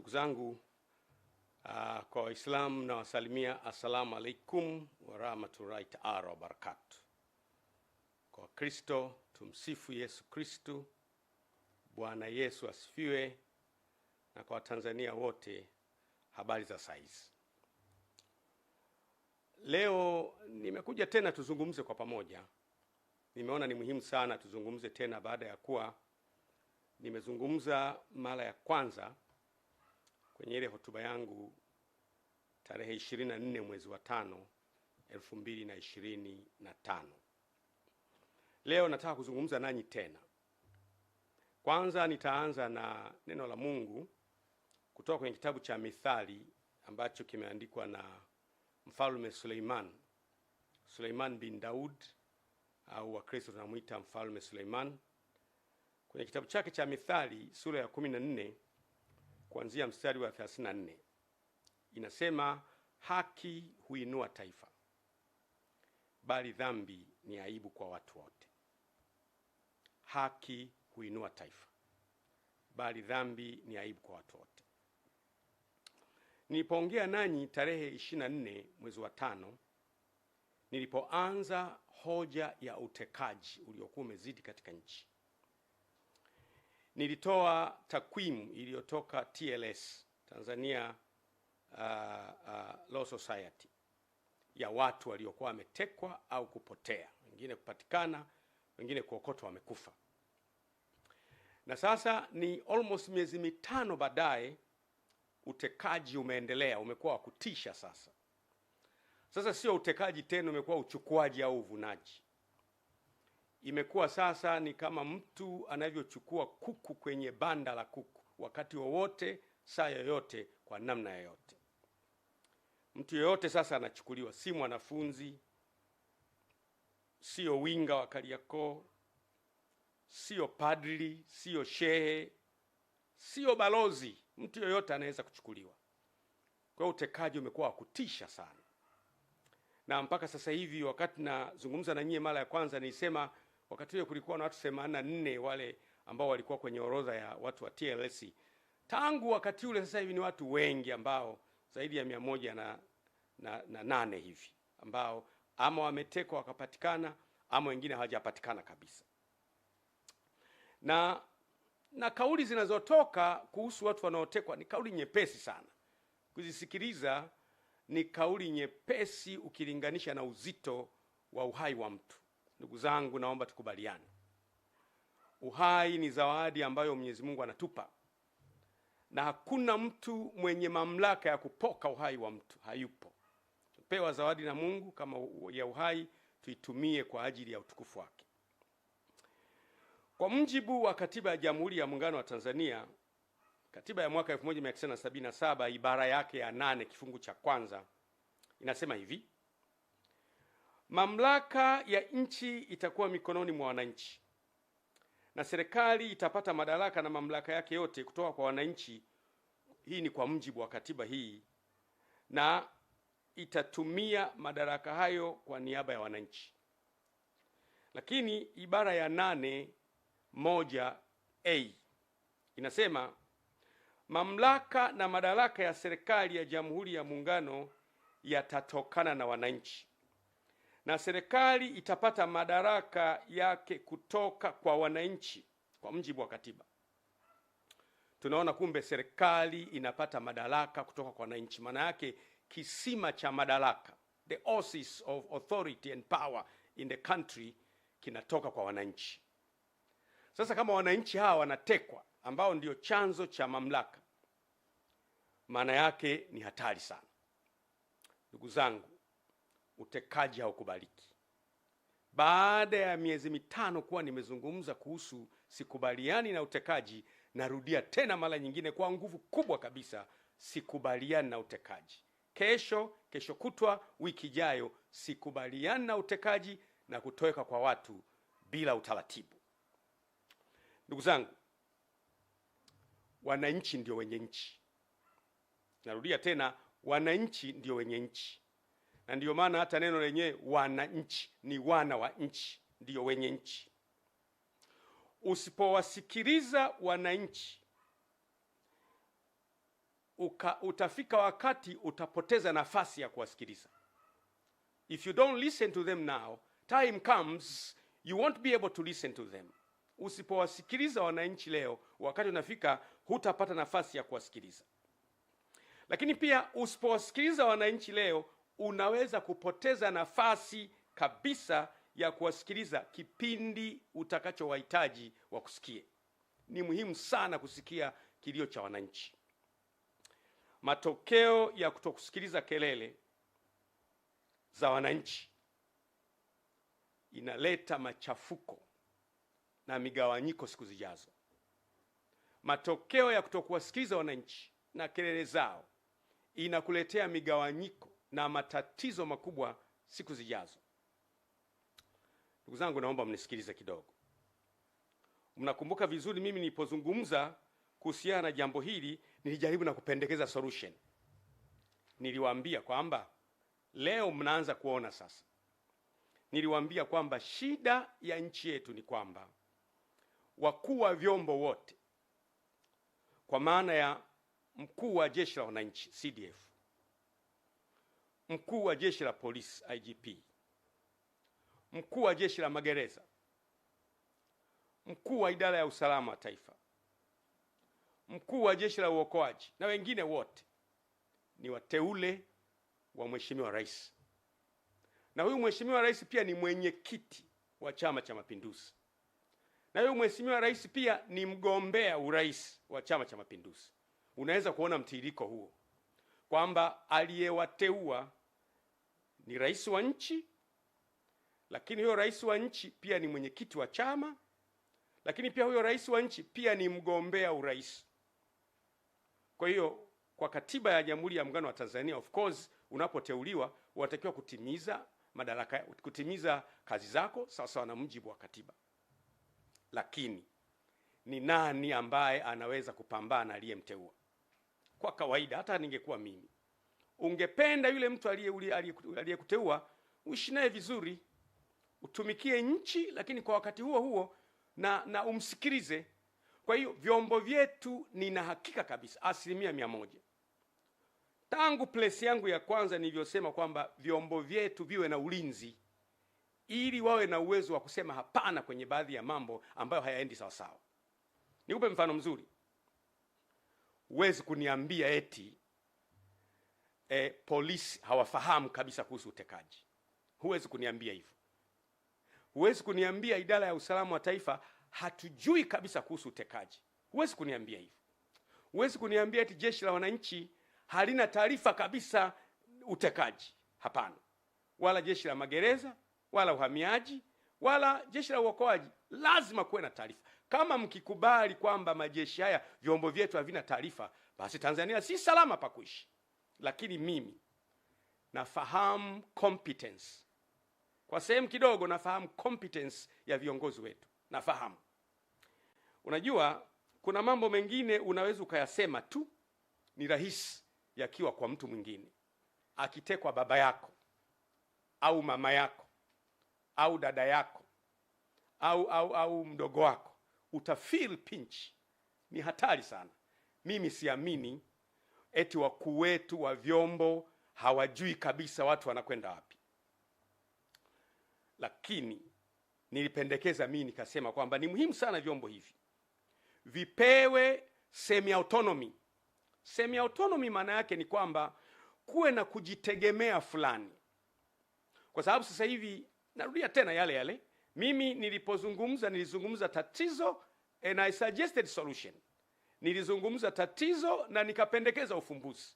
Ndugu zangu, kwa Waislamu na wasalimia assalamu alaikum wa rahmatullahi ta'ala wa barakatuh. Kwa Kristo tumsifu Yesu Kristo. Bwana Yesu asifiwe. Na kwa Tanzania wote, habari za saizi. Leo nimekuja tena tuzungumze kwa pamoja. Nimeona ni muhimu sana tuzungumze tena baada ya kuwa nimezungumza mara ya kwanza kwenye ile hotuba yangu tarehe 24 mwezi wa 5 2025. Leo nataka kuzungumza nanyi tena. Kwanza nitaanza na neno la Mungu kutoka kwenye kitabu cha Mithali ambacho kimeandikwa na Mfalme Suleiman bin Daud, au Wakristo tunamuita Mfalme Suleiman. Kwenye kitabu chake cha Mithali sura ya 14 kuanzia mstari wa 34 inasema, haki huinua taifa, bali dhambi ni aibu kwa watu wote. Haki huinua taifa, bali dhambi ni aibu kwa watu wote. Nilipoongea nanyi tarehe 24 mwezi wa 5, nilipoanza hoja ya utekaji uliokuwa umezidi katika nchi, nilitoa takwimu iliyotoka TLS, Tanzania Law Society, ya watu waliokuwa wametekwa au kupotea, wengine kupatikana, wengine kuokotwa wamekufa. Na sasa ni almost miezi 5 baadaye, utekaji umeendelea, umekuwa wa kutisha sasa. Sasa sio utekaji tena, umekuwa uchukuaji au uvunaji. Imekuwa sasa ni kama mtu anavyochukua kuku kwenye banda la kuku, wakati wowote, saa yoyote, kwa namna yoyote. Mtu yoyote sasa anachukuliwa, si mwanafunzi, sio winga wa Kariakoo, sio padri, sio shehe, sio balozi. Mtu yoyote anaweza kuchukuliwa. Kwa hiyo utekaji umekuwa wa kutisha sana. Na mpaka sasa hivi, wakati nazungumza na nyie mara ya kwanza, nilisema wakati ule kulikuwa na watu 84 wale ambao walikuwa kwenye orodha ya watu wa TLS. Tangu wakati ule sasa hivi ni watu wengi, ambao zaidi ya 108 hivi, ambao ama wametekwa wakapatikana, ama wengine hawajapatikana kabisa. Na kauli zinazotoka kuhusu watu wanaotekwa ni kauli nyepesi sana kuzisikiliza. Ni kauli nyepesi ukilinganisha na uzito wa uhai wa mtu. Ndugu zangu, naomba tukubaliane, uhai ni zawadi ambayo Mwenyezi Mungu anatupa, na hakuna mtu mwenye mamlaka ya kupoka uhai wa mtu, hayupo. Tupewa zawadi na Mungu kama ya uhai, tuitumie kwa ajili ya utukufu wake. Kwa mujibu wa Katiba ya Jamhuri ya Muungano wa Tanzania, katiba ya mwaka 1977 ibara yake ya 8 kifungu cha kwanza inasema hivi: mamlaka ya nchi itakuwa mikononi mwa wananchi, na serikali itapata madaraka na mamlaka yake yote kutoka kwa wananchi. Hii ni kwa mujibu wa katiba hii, na itatumia madaraka hayo kwa niaba ya wananchi. Lakini ibara ya 8(1)(a) inasema, mamlaka na madaraka ya serikali ya Jamhuri ya Muungano yatatokana na wananchi, na serikali itapata madaraka yake kutoka kwa wananchi kwa mujibu wa katiba. Tunaona kumbe serikali inapata madaraka kutoka kwa wananchi. Maana yake kisima cha madaraka, the oasis of authority and power in the country, kinatoka kwa wananchi. Sasa kama wananchi hawa wanatekwa, ambao ndio chanzo cha mamlaka, maana yake ni hatari sana. Ndugu zangu, utekaji haukubaliki. Baada ya miezi 5 kuwa nimezungumza kuhusu sikubaliani na utekaji, narudia tena mara nyingine kwa nguvu kubwa kabisa, sikubaliani na utekaji. Kesho kutwa, wiki ijayo, sikubaliani na utekaji na kutoweka kwa watu bila utaratibu. Ndugu zangu, wananchi ndio wenye nchi. Narudia tena, wananchi ndio wenye nchi. Na ndio maana hata neno lenyewe wananchi ni wana wa nchi, ndio wenye nchi. Usipowasikiliza wananchi, utafika wakati utapoteza nafasi ya kuwasikiliza. If you don't listen to them now, time comes you won't be able to listen to them. Usipowasikiliza wananchi leo, wakati unafika hutapata nafasi ya kuwasikiliza. Lakini pia usipowasikiliza wananchi leo, unaweza kupoteza nafasi kabisa ya kuwasikiliza kipindi utakachowahitaji wakusikie. Ni muhimu sana kusikia kilio cha wananchi. Matokeo ya kutokusikiliza kelele za wananchi inaleta machafuko na migawanyiko siku zijazo. Matokeo ya kutokuwasikiliza wananchi na kelele zao inakuletea migawanyiko na matatizo makubwa siku zijazo. Ndugu zangu, naomba mnisikilize kidogo. Mnakumbuka vizuri mimi nilipozungumza kuhusiana na jambo hili, nilijaribu na kupendekeza solution. Niliwaambia kwamba leo mnaanza kuona sasa. Niliwaambia kwamba shida ya nchi yetu ni kwamba wakuu wa vyombo wote, kwa maana ya mkuu wa jeshi la wananchi CDF, mkuu wa jeshi la polisi IGP, mkuu wa jeshi la magereza, mkuu wa idara ya usalama wa taifa, mkuu wa jeshi la uokoaji na wengine wote ni wateule wa Mheshimiwa Rais. Na huyu Mheshimiwa Rais pia ni mwenyekiti wa Chama cha Mapinduzi. Na huyu Mheshimiwa Rais pia ni mgombea urais wa Chama cha Mapinduzi. Unaweza kuona mtiririko huo kwamba aliyewateua ni rais wa nchi, lakini huyo rais wa nchi pia ni mwenyekiti wa chama, lakini pia huyo rais wa nchi pia ni mgombea urais. Kwa hiyo kwa katiba ya Jamhuri ya Muungano wa Tanzania, of course, unapoteuliwa unatakiwa kutimiza kazi zako sawa na mujibu wa katiba. Lakini ni nani ambaye anaweza kupambana aliyemteua? Kwa kawaida, hata ningekuwa mimi, ungependa yule mtu aliyekuteua uishi naye vizuri, utumikie nchi, lakini kwa wakati huo huo na umsikilize. Kwa hiyo vyombo vyetu, nina hakika kabisa 100%, tangu place yangu ya kwanza nilivyosema kwamba vyombo vyetu viwe na ulinzi ili wawe na uwezo wa kusema hapana kwenye baadhi ya mambo ambayo hayaendi sawa sawa. Nikupe mfano mzuri. Huwezi kuniambia eti polisi hawafahamu kabisa kuhusu utekaji. Huwezi kuniambia hivyo. Huwezi kuniambia idara ya usalama wa taifa hatujui kabisa kuhusu utekaji. Huwezi kuniambia hivyo. Huwezi kuniambia eti jeshi la wananchi halina taarifa kabisa utekaji. Hapana. Wala jeshi la magereza, wala uhamiaji, wala jeshi la uokoaji. Lazima kuwe na taarifa. Kama mkikubali kwamba majeshi haya, vyombo vyetu havina taarifa, basi Tanzania si salama pa kuishi. Lakini mimi nafahamu competence. Kwa sehemu kidogo nafahamu competence ya viongozi wetu. Nafahamu. Unajua, kuna mambo mengine unaweza ukayasema tu, ni rahisi yakiwa kwa mtu mwingine. Akitekwa baba yako au mama yako au dada yako au mdogo wako, utafeel pinch. Ni hatari sana. Mimi siamini eti wakuu wetu wa vyombo hawajui kabisa watu wanakwenda wapi. Lakini nilipendekeza mimi nikasema kwamba ni muhimu sana vyombo hivi vipewe semi autonomy. Semi autonomy maana yake ni kwamba kuwe na kujitegemea fulani. Kwa sababu sasa hivi narudia tena yale. Mimi nilizungumza tatizo and I suggested solution. Nilizungumza tatizo na nikapendekeza ufumbuzi.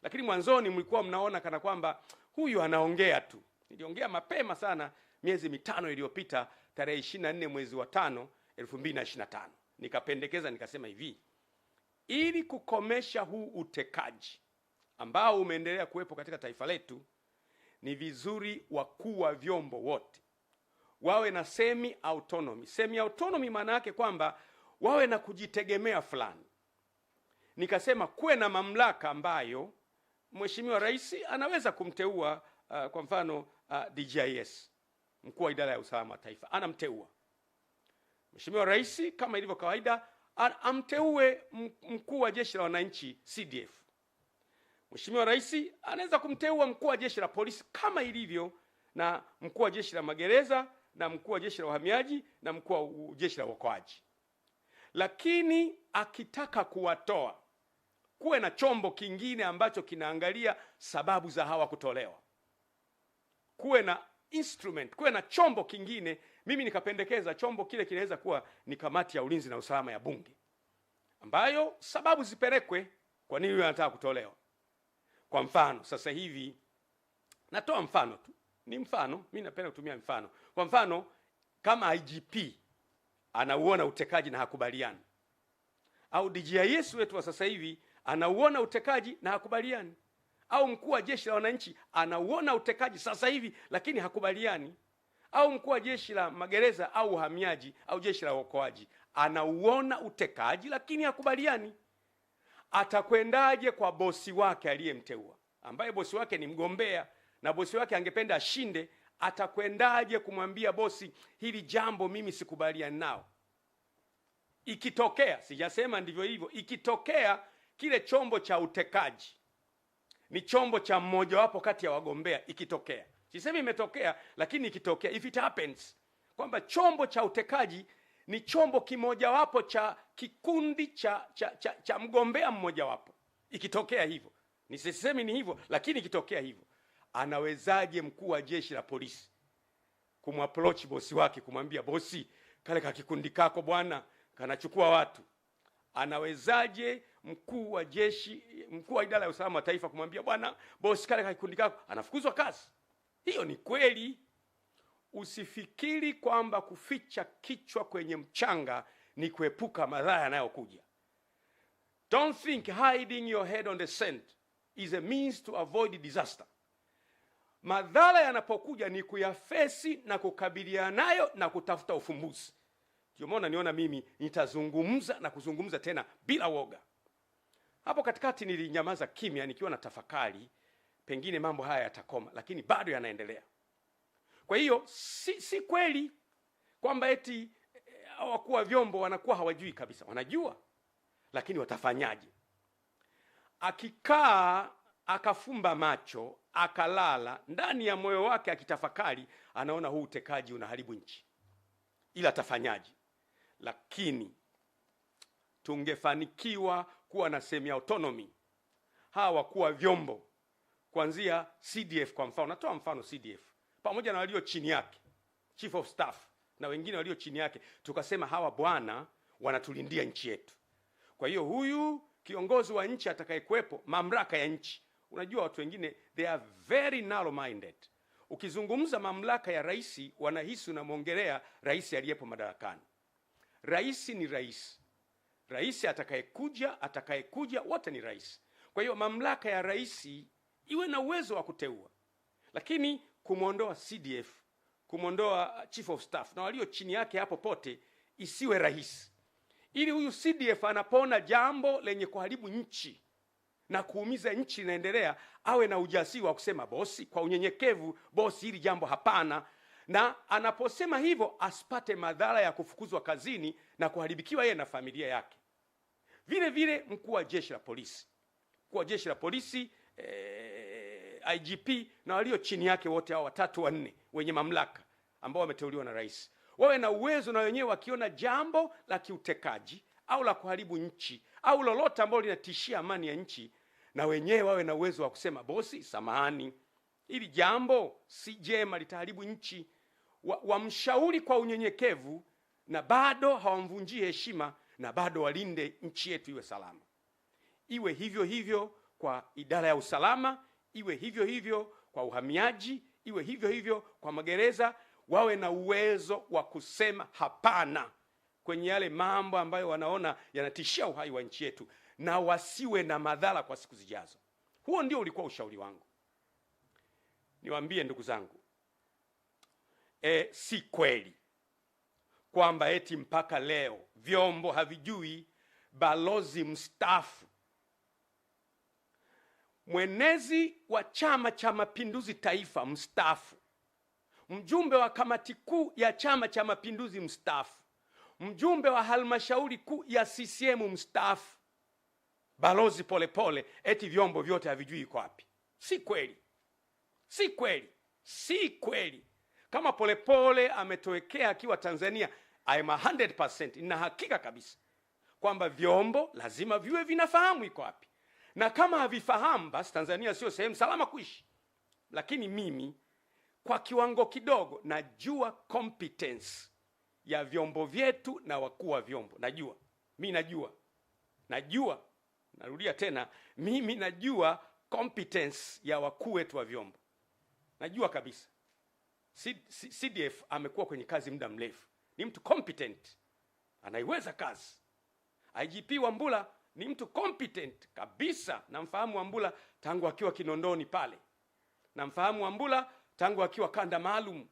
Lakini mwanzoni mlikuwa mnaona kana kwamba huyu anaongea tu. Niliongea mapema sana miezi 5 iliyopita, tarehe 24 mwezi wa 5 2025. Nikapendekeza nikasema hivi: ili kukomesha huu utekaji ambao umeendelea kuwepo katika taifa letu, ni vizuri wakuu wa vyombo wote wawe na semi autonomy. Semi autonomy maana yake kwamba wawe na kujitegemea fulani. Nikasema kuwe na mamlaka ambayo Mheshimiwa Rais anaweza kumteua, kwa mfano DJIS, mkuu wa idara ya usalama wa taifa, anamteua. Mheshimiwa Rais kama ilivyo kawaida amteue mkuu wa jeshi la wananchi CDF, Mheshimiwa Rais anaweza kumteua mkuu wa jeshi la polisi kama ilivyo na mkuu wa jeshi la magereza na mkuu wa jeshi la uhamiaji na mkuu wa jeshi la uokoaji. Lakini akitaka kuwatoa, kuwe na chombo kingine ambacho kinaangalia sababu za hawa kutolewa. Kuwe na instrument, kuwe na chombo kingine. Mimi nikapendekeza chombo kile kinaweza kuwa ni kamati ya ulinzi na usalama ya Bunge, ambayo sababu zipelekwe kwa nini yeye anataka kutolewa. Kwa mfano, sasa hivi natoa mfano tu, ni mfano, mimi napenda kutumia mfano. Kwa mfano, kama IGP anauona utekaji na hakubaliani, au DGIS wetu wa sasa hivi anauona utekaji na hakubaliani, au mkuu wa jeshi la wananchi anauona utekaji sasa hivi lakini hakubaliani, au mkuu wa jeshi la magereza au uhamiaji au jeshi la uokoaji anauona utekaji lakini hakubaliani, atakwendaje kwa bosi wake aliyemteua, ambaye bosi wake ni mgombea na bosi wake angependa ashinde? Atakwendaje kumwambia bosi, hili jambo mimi sikubaliani nao? Ikitokea, sijasema ndivyo hivyo, ikitokea kile chombo cha utekaji ni chombo cha mmoja wapo kati ya wagombea, ikitokea, sisemi imetokea, lakini ikitokea, if it happens kwamba chombo cha utekaji ni chombo kimoja wapo cha kikundi cha mgombea mmoja wapo, ikitokea hivyo, nisisemi ni hivyo, lakini ikitokea hivyo, anawezaje mkuu wa jeshi la polisi kumapproach bosi wake kumwambia, bosi, kale ka kikundi kako bwana kanachukua watu? Anawezaje mkuu wa jeshi, mkuu wa idara ya usalama wa taifa kumwambia, bwana bosi, kale ka kikundi kako? Anafukuzwa kazi. Hiyo ni kweli. Usifikiri kwamba kuficha kichwa kwenye mchanga ni kuepuka madhara yanayokuja. Don't think hiding your head on the sand is a means to avoid disaster. Madhara yanapokuja ni kuyafesi na kukabiliana nayo na kutafuta ufumbuzi. Ndio maana niona mimi nitazungumza na kuzungumza tena bila woga. Hapo katikati nilinyamaza kimya nikiwa na tafakari, pengine mambo haya yatakoma, lakini bado yanaendelea. Kwa hiyo si kweli kwamba eti wakuu wa vyombo wanakuwa hawajui kabisa. Wanajua, lakini watafanyaje? Akikaa akafumba macho akalala, ndani ya moyo wake akitafakari, anaona huu utekaji unaharibu nchi, ila atafanyaje? Lakini tungefanikiwa kuwa na semi autonomy, hawa wakuu wa vyombo kuanzia CDF kwa mfano, natoa mfano CDF pamoja na walio chini yake, Chief of Staff na wengine walio chini yake, tukasema hawa bwana wanatulindia nchi yetu. Kwa hiyo huyu kiongozi wa nchi atakayekuepo, mamlaka ya nchi, unajua watu wengine they are very narrow minded. Ukizungumza mamlaka ya rais, wanahisi unamwongelea rais aliyepo madarakani. Rais ni rais. Rais atakayekuja wote ni rais. Kwa hiyo mamlaka ya rais iwe na uwezo wa kuteua, lakini kumwondoa CDF, kumwondoa Chief of Staff na walio chini yake hapo pote isiwe rahisi, ili huyu CDF anapoona jambo lenye kuharibu nchi na kuumiza nchi inaendelea, awe na ujasiri wa kusema bosi, kwa unyenyekevu, bosi, hili jambo hapana. Na anaposema hivyo asipate madhara ya kufukuzwa kazini na kuharibikiwa yeye na familia yake. Vile vile mkuu wa jeshi la polisi, mkuu wa jeshi la polisi, IGP na walio chini yake wote hao watatu wanne wenye mamlaka ambao wameteuliwa na rais, wawe na uwezo na wenyewe wakiona jambo la kiutekaji au la kuharibu nchi au lolote ambalo linatishia amani ya nchi, na wenyewe wawe na uwezo wa kusema bosi, samahani, hili jambo si jema, litaharibu nchi. Wamshauri kwa unyenyekevu na bado hawamvunjii heshima, na bado walinde nchi yetu iwe salama. Iwe hivyo hivyo kwa idara ya usalama, iwe hivyo hivyo kwa uhamiaji, iwe hivyo hivyo kwa magereza. Wawe na uwezo wa kusema hapana kwenye yale mambo ambayo wanaona yanatishia uhai wa nchi yetu, na wasiwe na madhara kwa siku zijazo. Huo ndio ulikuwa ushauri wangu. Niwaambie ndugu zangu, si kweli kwamba eti mpaka leo vyombo havijui balozi mstaafu, mwenezi wa Chama cha Mapinduzi Taifa mstaafu, mjumbe wa kamati kuu ya Chama cha Mapinduzi mstaafu, mjumbe wa halmashauri kuu ya CCM mstaafu, Balozi Polepole eti vyombo vyote havijui iko wapi. Si kweli, si kweli, si kweli. Kama Polepole ametowekea akiwa Tanzania, I am 100%, nina hakika kabisa kwamba vyombo lazima viwe vinafahamu iko wapi, na kama havifahamu basi Tanzania sio sehemu salama kuishi. Lakini mimi kwa kiwango kidogo najua competence ya vyombo vyetu na wakuu wa vyombo. Najua, narudia tena, mimi najua competence ya wakuu wetu wa vyombo. Najua kabisa. CDF amekuwa kwenye kazi muda mrefu, ni mtu competent, anaiweza kazi. IGP Wambura ni mtu competent kabisa, namfahamu Wambura tangu akiwa Kinondoni pale, namfahamu Wambura tangu akiwa kanda maalum.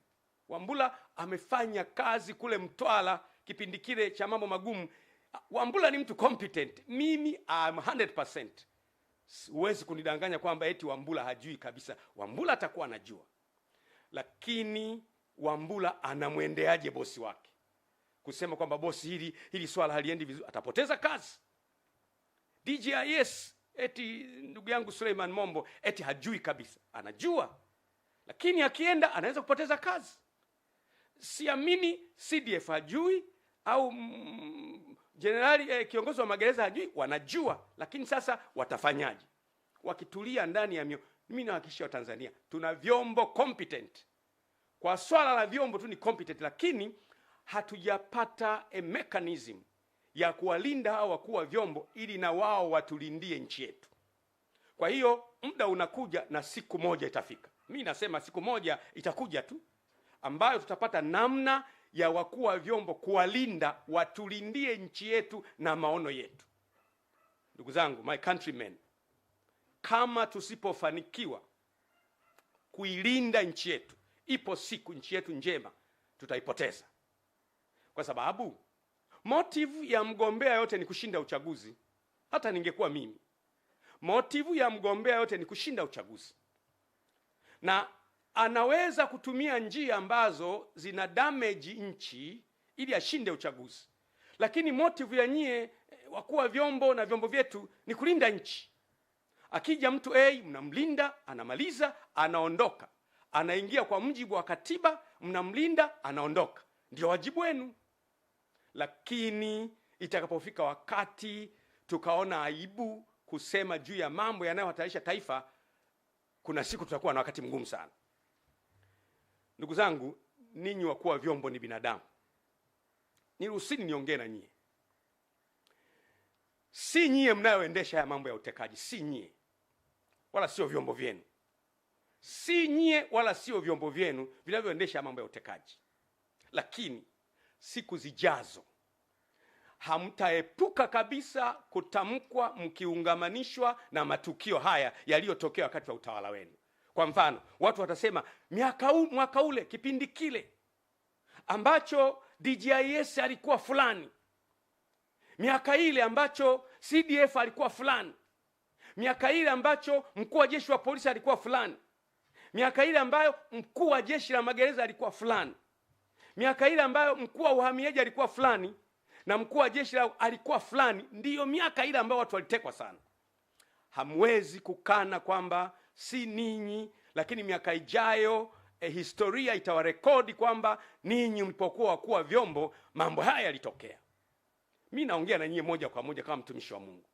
Wambura amefanya kazi kule Mtwara kipindi kile cha mambo magumu. Wambura ni mtu competent. Mimi am 100%. Huwezi kunidanganya kwamba eti Wambura hajui kabisa. Wambura atakuwa anajua. Lakini Wambura anamwendeaje bosi wake? Kusema kwamba bosi, hili swala haliendi vizuri, atapoteza kazi. DGIS eti ndugu yangu Suleiman Mombo eti hajui kabisa. Anajua. Lakini akienda anaweza kupoteza kazi. Siamini CDF hajui au generali kiongozi wa magereza hajui. Wanajua, lakini sasa watafanyaje? Wakitulia ndani ya mimi nahakikishia Tanzania tuna vyombo competent. Kwa swala la vyombo tu ni competent, lakini hatujapata a mechanism ya kuwalinda hao wakuu wa vyombo ili na wao watulindie nchi yetu. Kwa hiyo muda unakuja na siku moja itafika. Mimi nasema siku moja itakuja tu ambayo tutapata namna ya wakuu wa vyombo kuwalinda, watulindie nchi yetu na maono yetu. Ndugu zangu, my countrymen, kama tusipofanikiwa kuilinda nchi yetu, ipo siku nchi yetu njema tutaipoteza. Kwa sababu motive ya mgombea yote ni kushinda uchaguzi. Hata ningekuwa mimi, motive ya mgombea yote ni kushinda uchaguzi, na anaweza kutumia njia ambazo zina damage nchi ili ashinde uchaguzi. Lakini motive ya nyie wakuu wa vyombo na vyombo vyetu ni kulinda nchi. Akija mtu mnamlinda, anamaliza, anaondoka, anaingia kwa mujibu wa katiba, mnamlinda, anaondoka. Ndio wajibu wenu. Lakini itakapofika wakati tukaona aibu kusema juu ya mambo yanayohatarisha taifa, kuna siku tutakuwa na wakati mgumu sana. Ndugu zangu, ninyi wakuu wa vyombo ni binadamu. Niruhusini niongee na nyie. Si nyie mnayoendesha haya mambo ya utekaji, si nyie. Wala sio vyombo vyenu. Si nyie wala sio vyombo vyenu vinavyoendesha mambo ya utekaji. Lakini siku zijazo hamtaepuka kabisa kutamkwa mkiungamanishwa na matukio haya yaliyotokea wakati wa utawala wenu. Kwa mfano, watu watasema mwaka ule kipindi kile ambacho DGIS alikuwa fulani, miaka ile ambacho CDF alikuwa fulani, miaka ile ambacho mkuu wa jeshi wa polisi alikuwa fulani, miaka ile ambayo mkuu wa jeshi la magereza alikuwa fulani, miaka ile ambayo mkuu wa uhamiaji alikuwa fulani na mkuu wa jeshi alikuwa fulani, ndiyo miaka ile ambayo watu walitekwa sana. Hamwezi kukana kwamba si ninyi, lakini miaka ijayo historia itawarekodi kwamba ninyi mlipokuwa wakuu wa vyombo mambo haya yalitokea. Mimi naongea na nyinyi moja kwa moja kama mtumishi wa Mungu.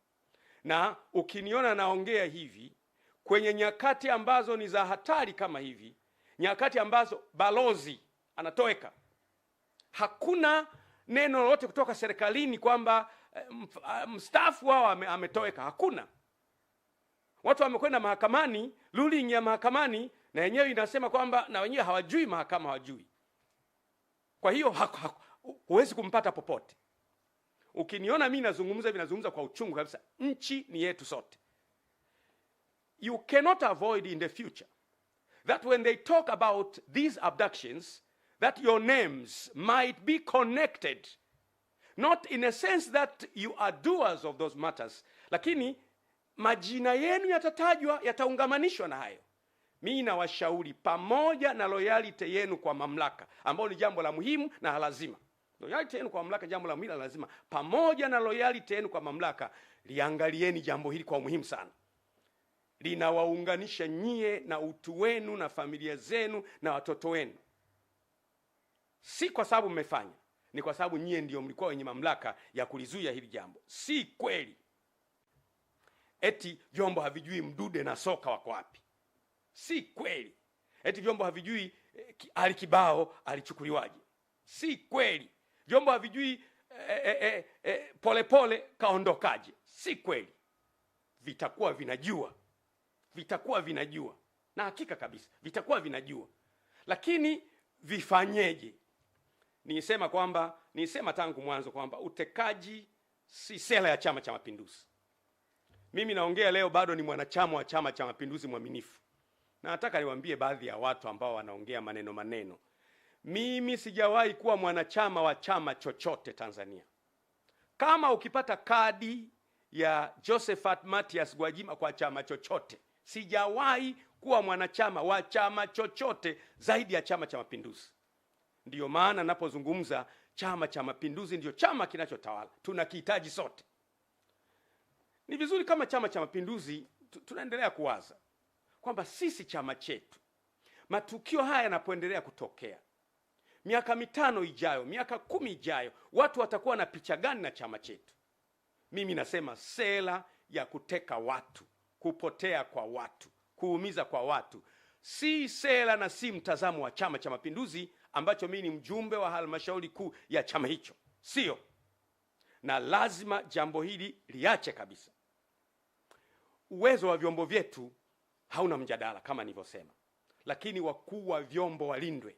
Na ukiniona naongea hivi kwenye nyakati ambazo ni za hatari kama hivi, nyakati ambazo balozi anatoweka, hakuna neno lolote kutoka serikalini kwamba mstaafu wao ametoweka. Hakuna. Watu wamekwenda mahakamani, ruling ya mahakamani na yenyewe inasema kwamba na wenyewe hawajui, mahakama hawajui. Kwa hiyo huwezi kumpata popote. Ukiniona mimi nazungumza kwa uchungu kabisa. Nchi ni yetu sote. You cannot avoid in the future that when they talk about these abductions, that your names might be connected, not in a sense that you are doers of those matters, lakini majina yenu yatatajwa, yataungamanishwa na hayo. Mimi nawashauri, pamoja na loyalty yenu kwa mamlaka, ambao ni jambo la muhimu na lazima, Loyalty yenu kwa mamlaka, jambo la mila lazima. Pamoja na loyalty yenu kwa mamlaka, liangalieni jambo hili kwa muhimu sana. Linawaunganisha nyie na utu wenu na familia zenu na watoto wenu. Si kwa sababu mmefanya, ni kwa sababu nyie ndio mlikuwa wenye mamlaka ya kulizuia hili jambo. Si kweli eti vyombo havijui Mdude na Soka wako wapi. Si kweli eti vyombo havijui Ali Kibao alichukuliwaje. Si kweli vyombo havijui Polepole kaondokaje. Si kweli. Vitakuwa vinajua, na hakika kabisa vitakuwa vinajua. Lakini vifanyeje? Nisema tangu mwanzo kwamba utekaji si sera ya Chama cha Mapinduzi. Mimi naongea leo bado ni mwanachama wa Chama cha Mapinduzi mwaminifu. Na nataka niwaambie baadhi ya watu ambao wanaongea maneno. Mimi sijawahi kuwa mwanachama wa chama chochote Tanzania. Kama ukipata kadi ya Josephat Mathias Gwajima kwa chama chochote, sijawahi kuwa mwanachama wa chama chochote zaidi ya Chama cha Mapinduzi. Ndiyo maana napozungumza Chama cha Mapinduzi ndio chama kinachotawala. Tunakihitaji sote. Ni vizuri kama Chama cha Mapinduzi tunaendelea kuwaza kwamba sisi chama chetu, matukio haya yanapoendelea kutokea, miaka 5 ijayo, miaka 10 ijayo, watu watakuwa na picha gani na chama chetu? Mimi nasema sera ya kuteka watu, kupotea kwa watu, kuumiza kwa watu, si sera na si mtazamo wa Chama cha Mapinduzi ambacho mimi ni mjumbe wa halmashauri kuu ya chama hicho. Sio. Na lazima jambo hili liache kabisa. Uwezo wa vyombo vyetu hauna mjadala kama nilivyosema. Lakini wakuu wa vyombo walindwe.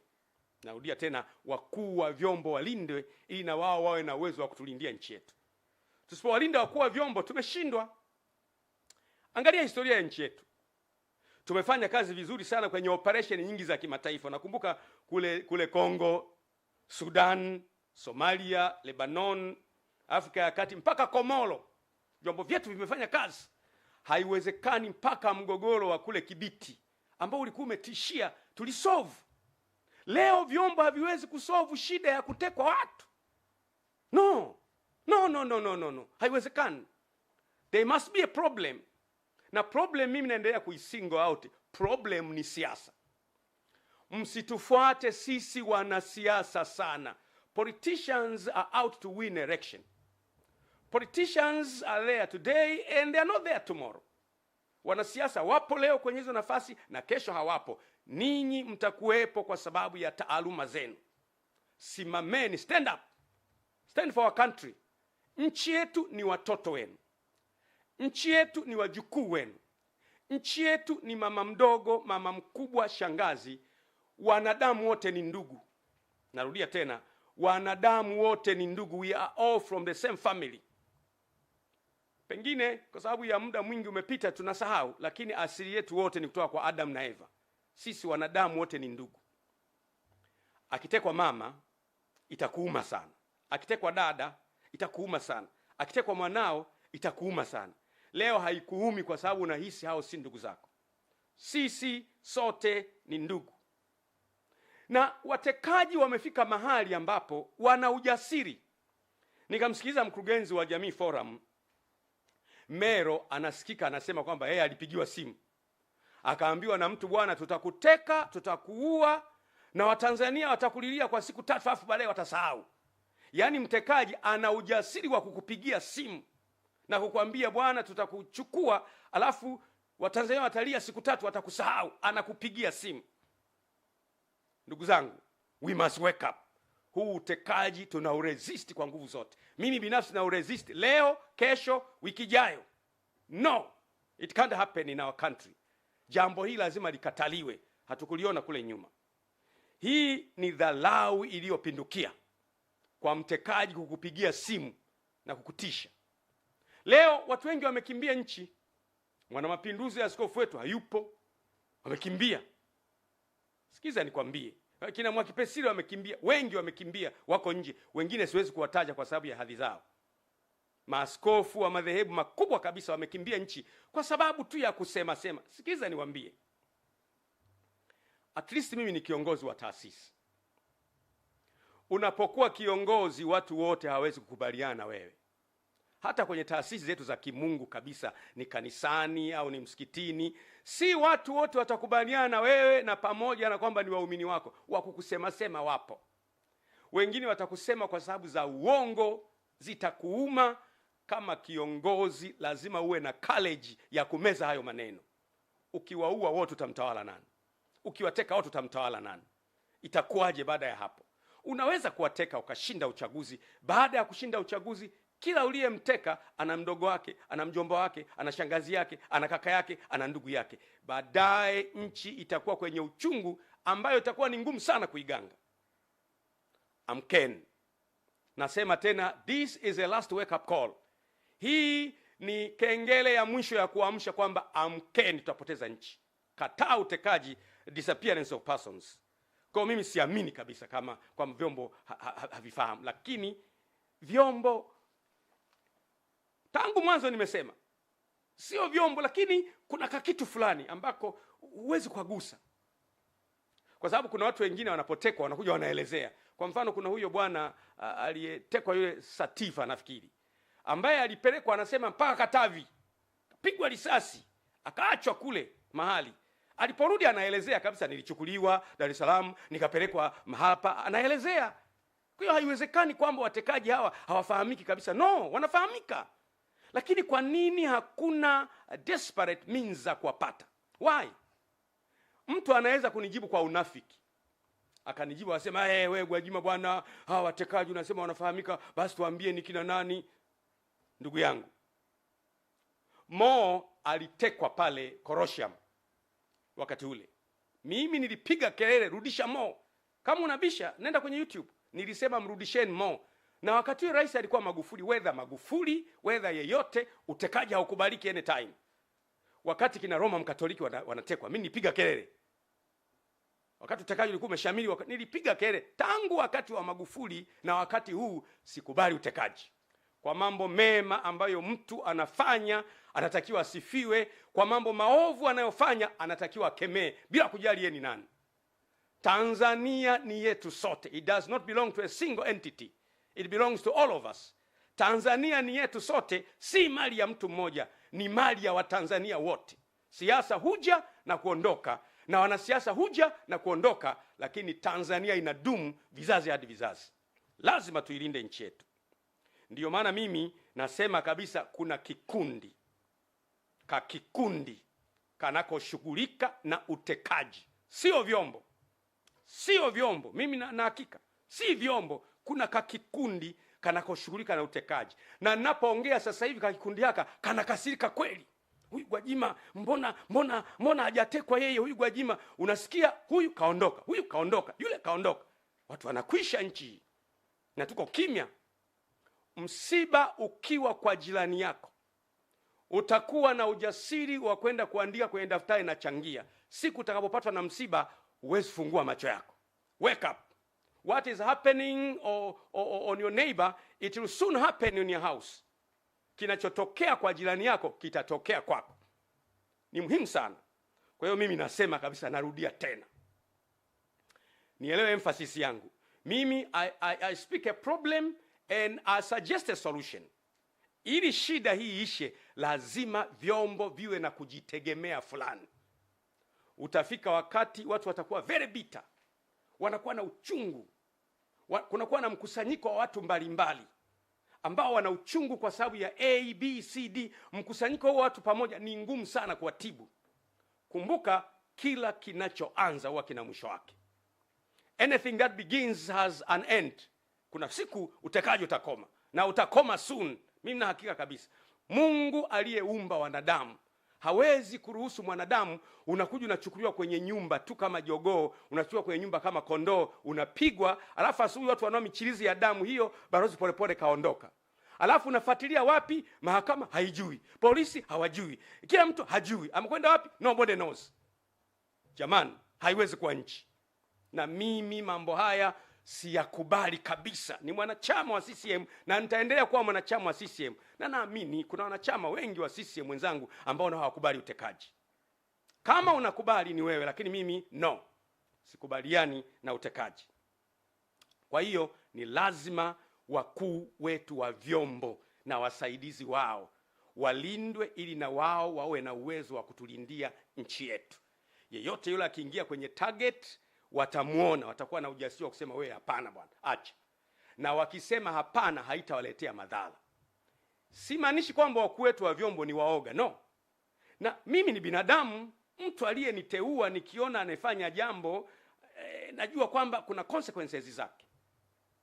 Narudia tena, wakuu wa vyombo walindwe ili na wao wawe na uwezo wa kutulindia nchi yetu. Tusipowalinda wakuu wa vyombo tumeshindwa. Angalia historia ya nchi yetu. Tumefanya kazi vizuri sana kwenye operation nyingi za kimataifa. Nakumbuka kule Kongo, Sudan, Somalia, Lebanon, Afrika ya Kati mpaka Komoro. Vyombo vyetu vimefanya kazi. Haiwezekani mpaka mgogoro wa kule Kibiti ambao ulikuwa umetishia tulisolve. Leo vyombo haviwezi kusolve shida ya kutekwa watu. No. Haiwezekani. There must be a problem. Na problem mimi naendelea kuisingle out. Problem ni siasa. Msitufuate sisi wanasiasa sana. Politicians are out to win election. Politicians are there today and they are not there tomorrow. Wanasiasa wapo leo kwenye hizo nafasi na kesho hawapo. Ninyi mtakuwepo kwa sababu ya taaluma zenu. Simameni, stand up. Stand for our country. Nchi yetu ni watoto wenu. Nchi yetu ni wajukuu wenu. Nchi yetu ni mama mdogo, mama mkubwa, shangazi. Wanadamu wote ni ndugu. Narudia tena, wanadamu wote ni ndugu. We are all from the same family. Pengine kwa sababu ya muda mwingi umepita tunasahau, lakini asili yetu wote ni kutoka kwa Adam na Eva. Sisi wanadamu wote ni ndugu. Akitekwa mama itakuuma sana. Akitekwa dada itakuuma sana. Akitekwa mwanao itakuuma sana. Leo haikuumi kwa sababu unahisi hao si ndugu zako. Sisi sote ni ndugu. Na watekaji wamefika mahali ambapo wana ujasiri. Nikamsikiliza mkurugenzi wa Jamii Forum Mero anasikika anasema kwamba yeye alipigiwa simu. Akaambiwa na mtu, bwana, tutakuteka, tutakuua na Watanzania watakulilia kwa siku 3 afu baadaye watasahau. Yaani mtekaji ana ujasiri wa kukupigia simu na kukwambia, bwana, tutakuchukua, alafu Watanzania watalia siku 3 watakusahau. Anakupigia simu. Ndugu zangu, we must wake up. Huu utekaji tunauresist kwa nguvu zote. Mimi binafsi nauresist leo, kesho, wiki ijayo. No, it can't happen in our country. Jambo hili lazima likataliwe. Hatukuliona kule nyuma. Hii ni dharau iliyopindukia kwa mtekaji kukupigia simu na kukutisha. Leo watu wengi wamekimbia nchi. Mwanamapinduzi ya askofu wetu hayupo. Wamekimbia. Sikiza nikwambie. Kina Mwakipesile wamekimbia, wengi wamekimbia, wako nje. Wengine siwezi kuwataja kwa sababu ya hadhi zao. Maaskofu wa madhehebu makubwa kabisa wamekimbia nchi kwa sababu tu ya kusema sema. Sikiza niwaambie. At least mimi ni kiongozi wa taasisi. Unapokuwa kiongozi, watu wote hawawezi kukubaliana na wewe. Hata kwenye taasisi zetu za kimungu kabisa, ni kanisani au ni msikitini, si watu wote watakubaliana na wewe, na pamoja na kwamba ni waumini wako, wakukusema sema wapo. Wengine watakusema kwa sababu za uongo, zitakuuma. Kama kiongozi lazima uwe na courage ya kumeza hayo maneno. Ukiwaua wote utamtawala nani? Ukiwateka wote utamtawala nani? Itakuwaje baada ya hapo? Unaweza kuwateka ukashinda uchaguzi. Baada ya kushinda uchaguzi, kila uliyemteka ana mdogo wake, ana mjomba wake, ana shangazi yake, ana kaka yake, ana ndugu yake. Baadaye nchi itakuwa kwenye uchungu ambayo itakuwa ni ngumu sana kuiganga. Amkeni. Nasema tena, this is a last wake up call. Hii ni kengele ya mwisho ya kuamsha kwamba amkeni, tutapoteza nchi. Kataa utekaji, disappearance of persons. Kwa mimi siamini kabisa kama kwa vyombo havifahamu, lakini vyombo, tangu mwanzo nimesema sio vyombo, lakini kuna kakitu fulani ambako huwezi kugusa. Kwa sababu kuna watu wengine wanapotekwa wanakuja wanaelezea. Kwa mfano, kuna huyo bwana aliyetekwa, yule Satifa nafikiri, ambaye alipelekwa anasema mpaka Katavi, kapigwa risasi, akaachwa kule mahali. Aliporudi anaelezea kabisa, nilichukuliwa Dar es Salaam nikapelekwa hapa, anaelezea. Kwa hiyo haiwezekani kwamba watekaji hawa hawafahamiki kabisa. No, wanafahamika. Lakini kwa nini hakuna desperate means za kuwapata? Why? Mtu anaweza kunijibu kwa unafiki. Akanijibu asema, wewe Gwajima bwana, hawa watekaji unasema wanafahamika, basi tuambie ni kina nani? Ndugu yangu, Mo alitekwa pale Korosham wakati ule. Mimi nilipiga kelele, rudisha Mo. Kama unabisha, nenda kwenye YouTube. Nilisema mrudisheni Mo. Na wakati ule rais alikuwa Magufuli, whether yeyote, utekaji haukubaliki anytime. Wakati kina Roma Mkatoliki wanatekwa, mimi nilipiga kelele. Wakati utekaji ulikuwa umeshamili, nilipiga kelele. Tangu wakati wa Magufuli na wakati huu sikubali utekaji. Kwa mambo mema ambayo mtu anafanya anatakiwa asifiwe, kwa mambo maovu anayofanya anatakiwa akemee, bila kujali yeye ni nani. Tanzania ni yetu sote. It does not belong to a single entity. It belongs to all of us. Tanzania ni yetu sote, si mali ya mtu mmoja, ni mali ya Watanzania wote. Siasa huja na kuondoka, na wanasiasa huja na kuondoka, lakini Tanzania inadumu vizazi hadi vizazi. Lazima tuilinde nchi yetu. Ndiyo maana mimi nasema kabisa, kuna kikundi kanakoshughulika na utekaji. Sio vyombo. Mimi na hakika si vyombo. Kuna kikundi kanakoshughulika na utekaji. Na ninapoongea sasa hivi kikundi haka kanakasirika kweli. Huyu Gwajima mbona hajatekwa yeye? Huyu Gwajima, unasikia huyu kaondoka, yule kaondoka. Watu wanakwisha nchi na tuko kimya. Msiba ukiwa kwa jirani yako, utakuwa na ujasiri wa kwenda kuandika kwenye daftari na changia. Siku utakapopatwa na msiba, huwezi fungua macho yako. Wake up. What is happening on your neighbor, it will soon happen in your house. Kinachotokea kwa jirani yako kitatokea kwako. Ni muhimu sana. Kwa hiyo mimi nasema kabisa, narudia tena, nielewe emphasis yangu. Mimi I speak a problem and I suggest a solution. Ili shida hii ishe, lazima vyombo viwe na kujitegemea fulani. Utafika wakati watu watakuwa very bitter, wanakuwa na uchungu. Kunakuwa na mkusanyiko wa watu mbalimbali ambao wana uchungu kwa sababu ya A, B, C, D. Mkusanyiko wa watu pamoja ni ngumu sana kuwatibu. Kumbuka, kila kinachoanza huwa kina mwisho wake. Anything that begins has an end. Kuna siku utekaji utakoma, na utakoma soon. Mimi na hakika kabisa. Mungu aliyeumba wanadamu hawezi kuruhusu mwanadamu unakuja unachukuliwa kwenye nyumba tu kama jogoo, unachukuliwa kwenye nyumba kama kondoo, unapigwa, alafu asubuhi watu wanao michirizi ya damu hiyo, Balozi Polepole kaondoka. Alafu unafuatilia wapi? Mahakama haijui, polisi hawajui, kila mtu hajui amekwenda wapi, nobody knows. Jamani, haiwezi kuwa nchi. Na mimi mambo haya siyakubali kabisa. Ni mwanachama wa CCM na nitaendelea kuwa mwanachama wa CCM, na naamini kuna wanachama wengi wa CCM wenzangu ambao hawakubali utekaji. Kama unakubali ni wewe, lakini mimi no, sikubaliani na utekaji. Kwa hiyo ni lazima wakuu wetu wa vyombo na wasaidizi wao walindwe, ili na wao wawe na uwezo wa kutulindia nchi yetu. Yeyote yule akiingia kwenye target, watamuona, watakuwa na ujasiri wa kusema wewe hapana bwana, acha. Na wakisema hapana, haitawaletea madhara. Simaanishi kwamba wakuu wetu wa vyombo ni waoga, no. Na mimi ni binadamu, mtu aliyeniteua nikiona anafanya jambo najua kwamba kuna consequences zake.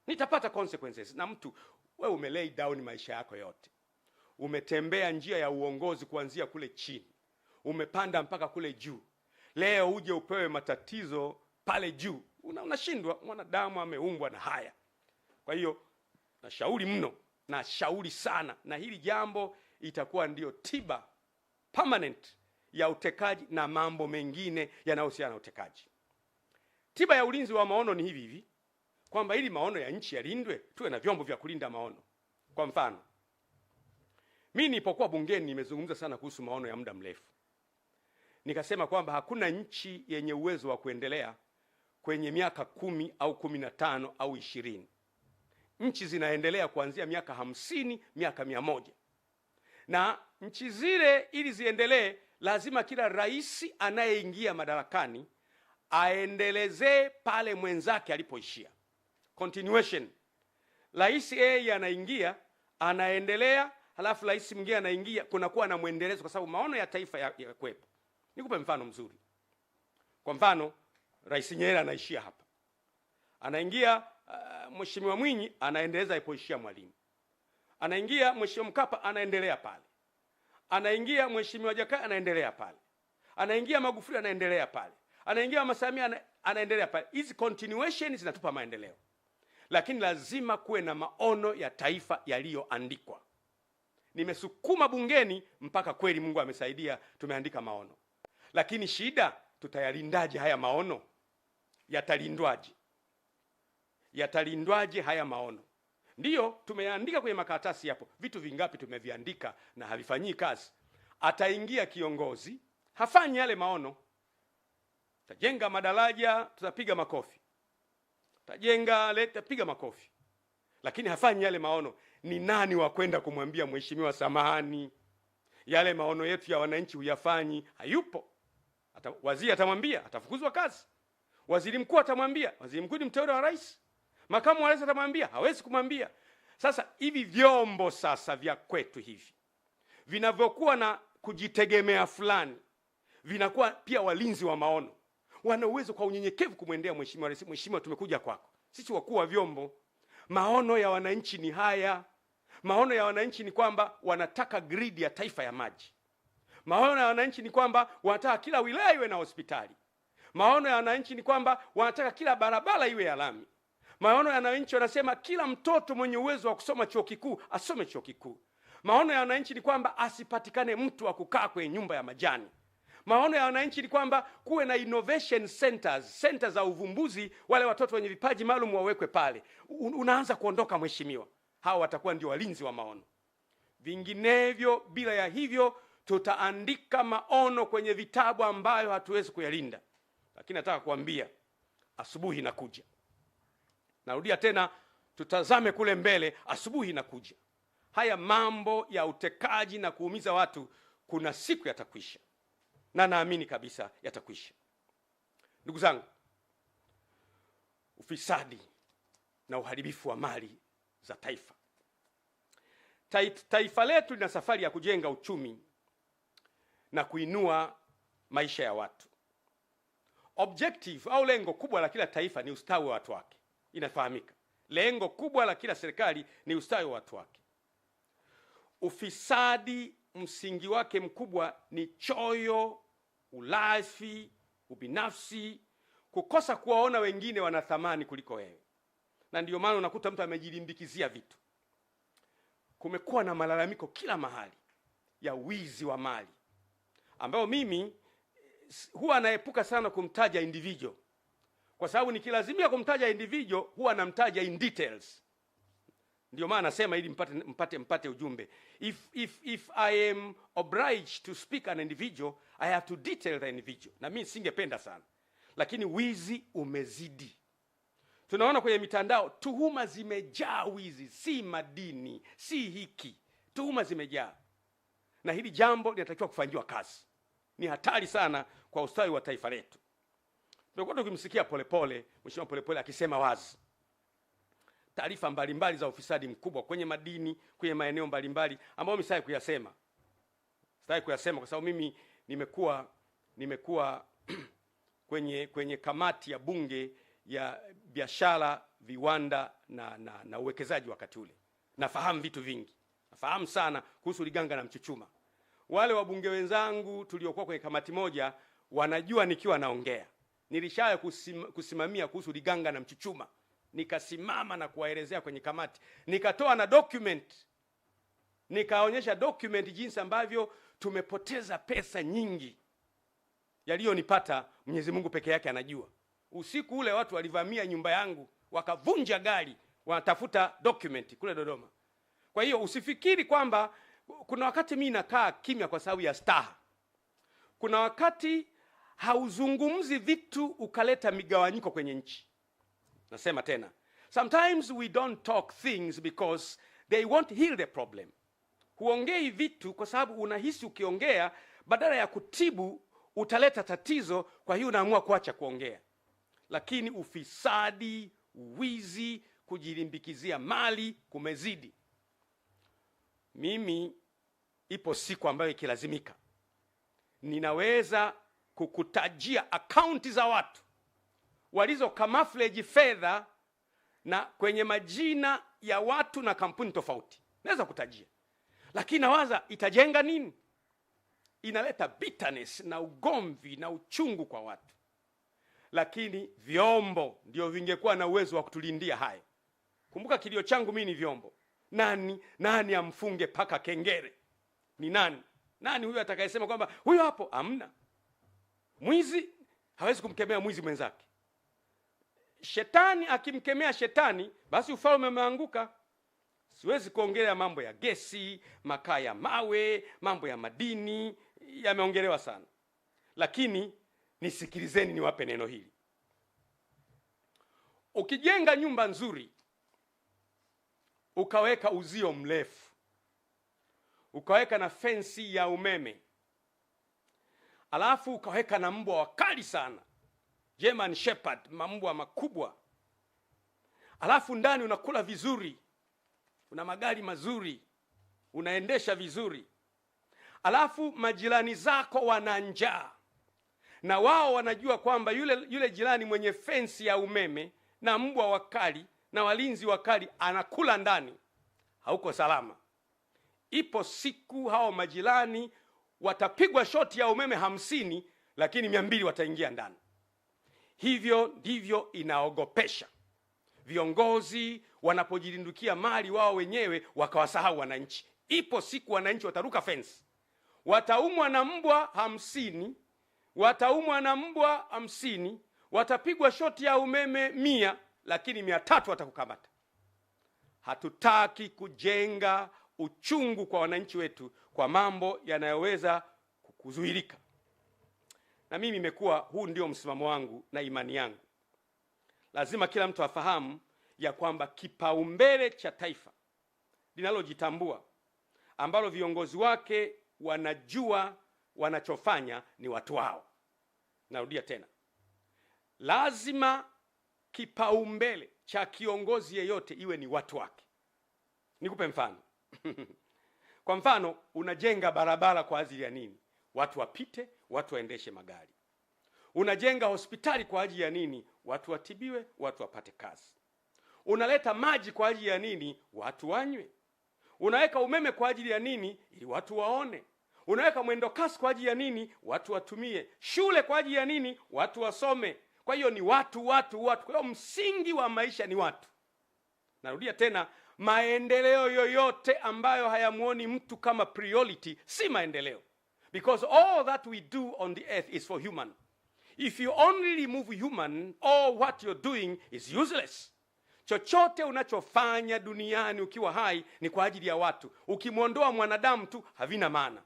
Nitapata consequences. Na mtu, wewe umelay down maisha yako yote. Umetembea njia ya uongozi kuanzia kule chini. Umepanda mpaka kule juu. Leo uje upewe matatizo pale juu. Unashindwa. Mwanadamu ameumbwa na haya. Kwa hiyo nashauri mno, nashauri sana, na hili jambo itakuwa ndio tiba permanent ya utekaji na mambo mengine yanayohusiana na utekaji. Tiba ya ulinzi wa maono ni hivi kwamba ili maono ya nchi yalindwe, tuwe na vyombo vya kulinda maono. Kwa mfano, mimi nilipokuwa bungeni nimezungumza sana kuhusu maono ya muda mrefu. Nikasema kwamba hakuna nchi yenye uwezo wa kuendelea kwenye miaka 10 au 15 au 20. Nchi zinaendelea kuanzia miaka 50, miaka 100. Na nchi zile ili ziendelee, lazima kila rais anayeingia madarakani aendelezee pale mwenzake alipoishia. Continuation. Rais yeye anaingia, anaendelea, halafu rais mwingine anaingia, kunakuwa na muendelezo, kwa sababu maono ya taifa ya kwepo. Nikupe mfano mzuri. Kwa mfano, Rais Nyerere anaishia hapa. Anaingia Mheshimiwa Mwinyi, anaendeleza alipoishia Mwalimu. Anaingia Mheshimiwa Mkapa, anaendelea pale. Anaingia Mheshimiwa Jakaya, anaendelea pale. Anaingia Magufuli, anaendelea pale. Anaingia Mama Samia, anaendelea pale. Hizi continuation zinatupa maendeleo. Lakini lazima kuwe na maono ya taifa yaliyoandikwa. Nimesukuma bungeni mpaka kweli Mungu amesaidia tumeandika maono. Lakini shida, tutayalindaje haya maono? Yatalindwaje? Yatalindwaje haya maono? Ndiyo, tumeandika kwenye makaratasi hapo. Vitu vingapi tumeviandika na havifanyii kazi? Ataingia kiongozi, hafanyi yale maono. Tajenga madaraja, tutapiga makofi. Tajenga leta, piga makofi. Lakini hafanyi yale maono. Ni nani wa kwenda kumwambia mheshimiwa samahani, yale maono yetu ya wananchi huyafanyi? Hayupo. Waziri atamwambia, atafukuzwa kazi. Waziri mkuu atamwambia, waziri mkuu ni mteule wa rais. Makamu wa rais atamwambia, hawezi kumwambia. Sasa hivi vyombo sasa vya kwetu hivi vinavyokuwa na kujitegemea fulani, vinakuwa pia walinzi wa maono. Wana uwezo kwa unyenyekevu kumwendea mheshimiwa rais, mheshimiwa, tumekuja kwako. Sisi wakuu wa vyombo, maono ya wananchi ni haya. Maono ya wananchi ni kwamba wanataka grid ya taifa ya maji. Maono ya wananchi ni kwamba wanataka kila wilaya iwe na hospitali. Maono ya wananchi ni kwamba wanataka kila barabara iwe ya lami. Maono ya wananchi wanasema kila mtoto mwenye uwezo wa kusoma chuo kikuu asome chuo kikuu. Maono ya wananchi ni kwamba asipatikane mtu wa kukaa kwenye nyumba ya majani. Maono ya wananchi ni kwamba kuwe na innovation centers, centers za uvumbuzi, wale watoto wenye vipaji maalum wawekwe pale. Unaanza kuondoka mheshimiwa. Hawa watakuwa ndio walinzi wa maono. Vinginevyo, bila ya hivyo, tutaandika maono kwenye vitabu ambayo hatuwezi kuyalinda. Lakini nataka kuambia, asubuhi inakuja. Narudia tena, tutazame kule mbele, asubuhi inakuja. Haya mambo ya utekaji na kuumiza watu kuna siku yatakwisha. Na naamini kabisa yatakwisha. Ndugu zangu, ufisadi na uharibifu wa mali za taifa. Taifa letu lina safari ya kujenga uchumi na kuinua maisha ya watu. Objective au lengo kubwa la kila taifa ni ustawi wa watu wake. Inafahamika. Lengo kubwa la kila serikali ni ustawi wa watu wake. Ufisadi msingi wake mkubwa ni choyo, ulafi, ubinafsi, kukosa kuwaona wengine wana thamani kuliko wewe. Na ndio maana unakuta mtu amejilimbikizia vitu. Kumekuwa na malalamiko kila mahali ya wizi wa mali, ambao mimi huwa naepuka sana kumtaja individual, kwa sababu nikilazimia kumtaja individual huwa namtaja in details. Ndio maana nasema ili mpate ujumbe. If I am obliged to speak an individual, I have to detail the individual. Na mimi singependa sana. Lakini wizi umezidi. Tunaona kwenye mitandao tuhuma zimejaa, wizi, si madini, si hiki, tuhuma zimejaa. Na hili jambo linatakiwa kufanyiwa kazi. Ni hatari sana kwa ustawi wa taifa letu. Tumekuwa tukimsikia Polepole, Mheshimiwa Polepole akisema wazi taarifa mbalimbali za ufisadi mkubwa kwenye madini, kwenye maeneo mbalimbali ambayo mimi sitaki kuyasema. Sitaki kuyasema kwa sababu mimi nimekuwa kwenye kamati ya bunge ya biashara, viwanda na uwekezaji wakati ule. Nafahamu vitu vingi. Nafahamu sana kuhusu Liganga na Mchuchuma. Wale wabunge wenzangu tuliokuwa kwenye kamati moja wanajua nikiwa naongea. Nilishaye kusimamia kuhusu Liganga na Mchuchuma. Nikasimama na kuwaelezea kwenye kamati. Nikatoa na document. Nikaonyesha document jinsi ambavyo tumepoteza pesa nyingi. Yaliyonipata Mwenyezi Mungu peke yake anajua. Usiku ule watu walivamia nyumba yangu, wakavunja gari, wanatafuta document kule Dodoma. Kwa hiyo usifikiri kwamba kuna wakati mimi nakaa kimya kwa sababu ya staha. Kuna wakati hauzungumzi vitu ukaleta migawanyiko kwenye nchi. Nasema tena, sometimes we don't talk things because they won't heal the problem. Huongei vitu kwa sababu unahisi ukiongea badala ya kutibu utaleta tatizo, kwa hiyo unaamua kuacha kuongea. Lakini ufisadi, wizi, kujilimbikizia mali kumezidi. Mimi ipo siku ambayo ikilazimika ninaweza kukutajia akaunti za watu walizo camouflage fedha na kwenye majina ya watu na kampuni tofauti. Naweza kutajia. Lakini nawaza itajenga nini? Inaleta bitterness na ugomvi na uchungu kwa watu. Lakini vyombo ndio vingekuwa na uwezo wa kutulindia hayo. Kumbuka kilio changu mimi ni vyombo. Nani amfunge paka kengere? Ni nani? Nani huyo atakayesema kwamba huyo hapo? Hamna. Mwizi hawezi kumkemea mwizi mwenzake. Shetani akimkemea shetani, basi ufalme umeanguka. Siwezi kuongelea mambo ya gesi, makaa ya mawe, mambo ya madini, yameongelewa sana. Lakini nisikilizeni niwape neno hili. Ukijenga nyumba nzuri, ukaweka uzio mrefu, ukaweka na fensi ya umeme, alafu ukaweka na mbwa wakali sana, German Shepherd, mambwa makubwa, alafu ndani unakula vizuri, una magari mazuri, unaendesha vizuri, alafu majirani zako wana njaa, na wao wanajua kwamba yule jirani mwenye fensi ya umeme na mbwa wakali na walinzi wakali anakula ndani, hauko salama. Ipo siku hao majirani watapigwa shoti ya umeme 50, lakini 200 wataingia ndani. Hivyo ndivyo inaogopesha. Viongozi wanapojilindukia mali wao wenyewe wakawasahau wananchi. Ipo siku wananchi wataruka fence. Wataumwa na mbwa 50, wataumwa na mbwa 50, watapigwa shoti ya umeme 100, lakini 300 watakukamata. Hatutaki kujenga uchungu kwa wananchi wetu kwa mambo yanayoweza kuzuilika. Na mimi imekuwa huu ndio msimamo wangu na imani yangu. Lazima kila mtu afahamu ya kwamba kipaumbele cha taifa linalojitambua, ambalo viongozi wake wanajua wanachofanya, ni watu wao. Narudia tena. Lazima kipaumbele cha kiongozi yeyote iwe ni watu wake. Nikupe mfano. Kwa mfano, unajenga barabara kwa ajili ya nini? Watu wapite, watu waendeshe magari. Unajenga hospitali kwa ajili ya nini? Watu watibiwe, watu wapate kazi. Unaleta maji kwa ajili ya nini? Watu wanywe. Unaweka umeme kwa ajili ya nini? Ili watu waone. Unaweka mwendo kasi kwa ajili ya nini? Watu watumie. Shule kwa ajili ya nini? Watu wasome. Kwa hiyo ni watu. Kwa hiyo msingi wa maisha ni watu. Narudia tena, maendeleo yoyote ambayo hayamuoni mtu kama priority si maendeleo. Because all that we do on the earth is for human. If you only remove human, all what you're doing is useless. Chochote unachofanya duniani ukiwa hai ni kwa ajili ya watu. Ukimwondoa mwanadamu tu havina maana.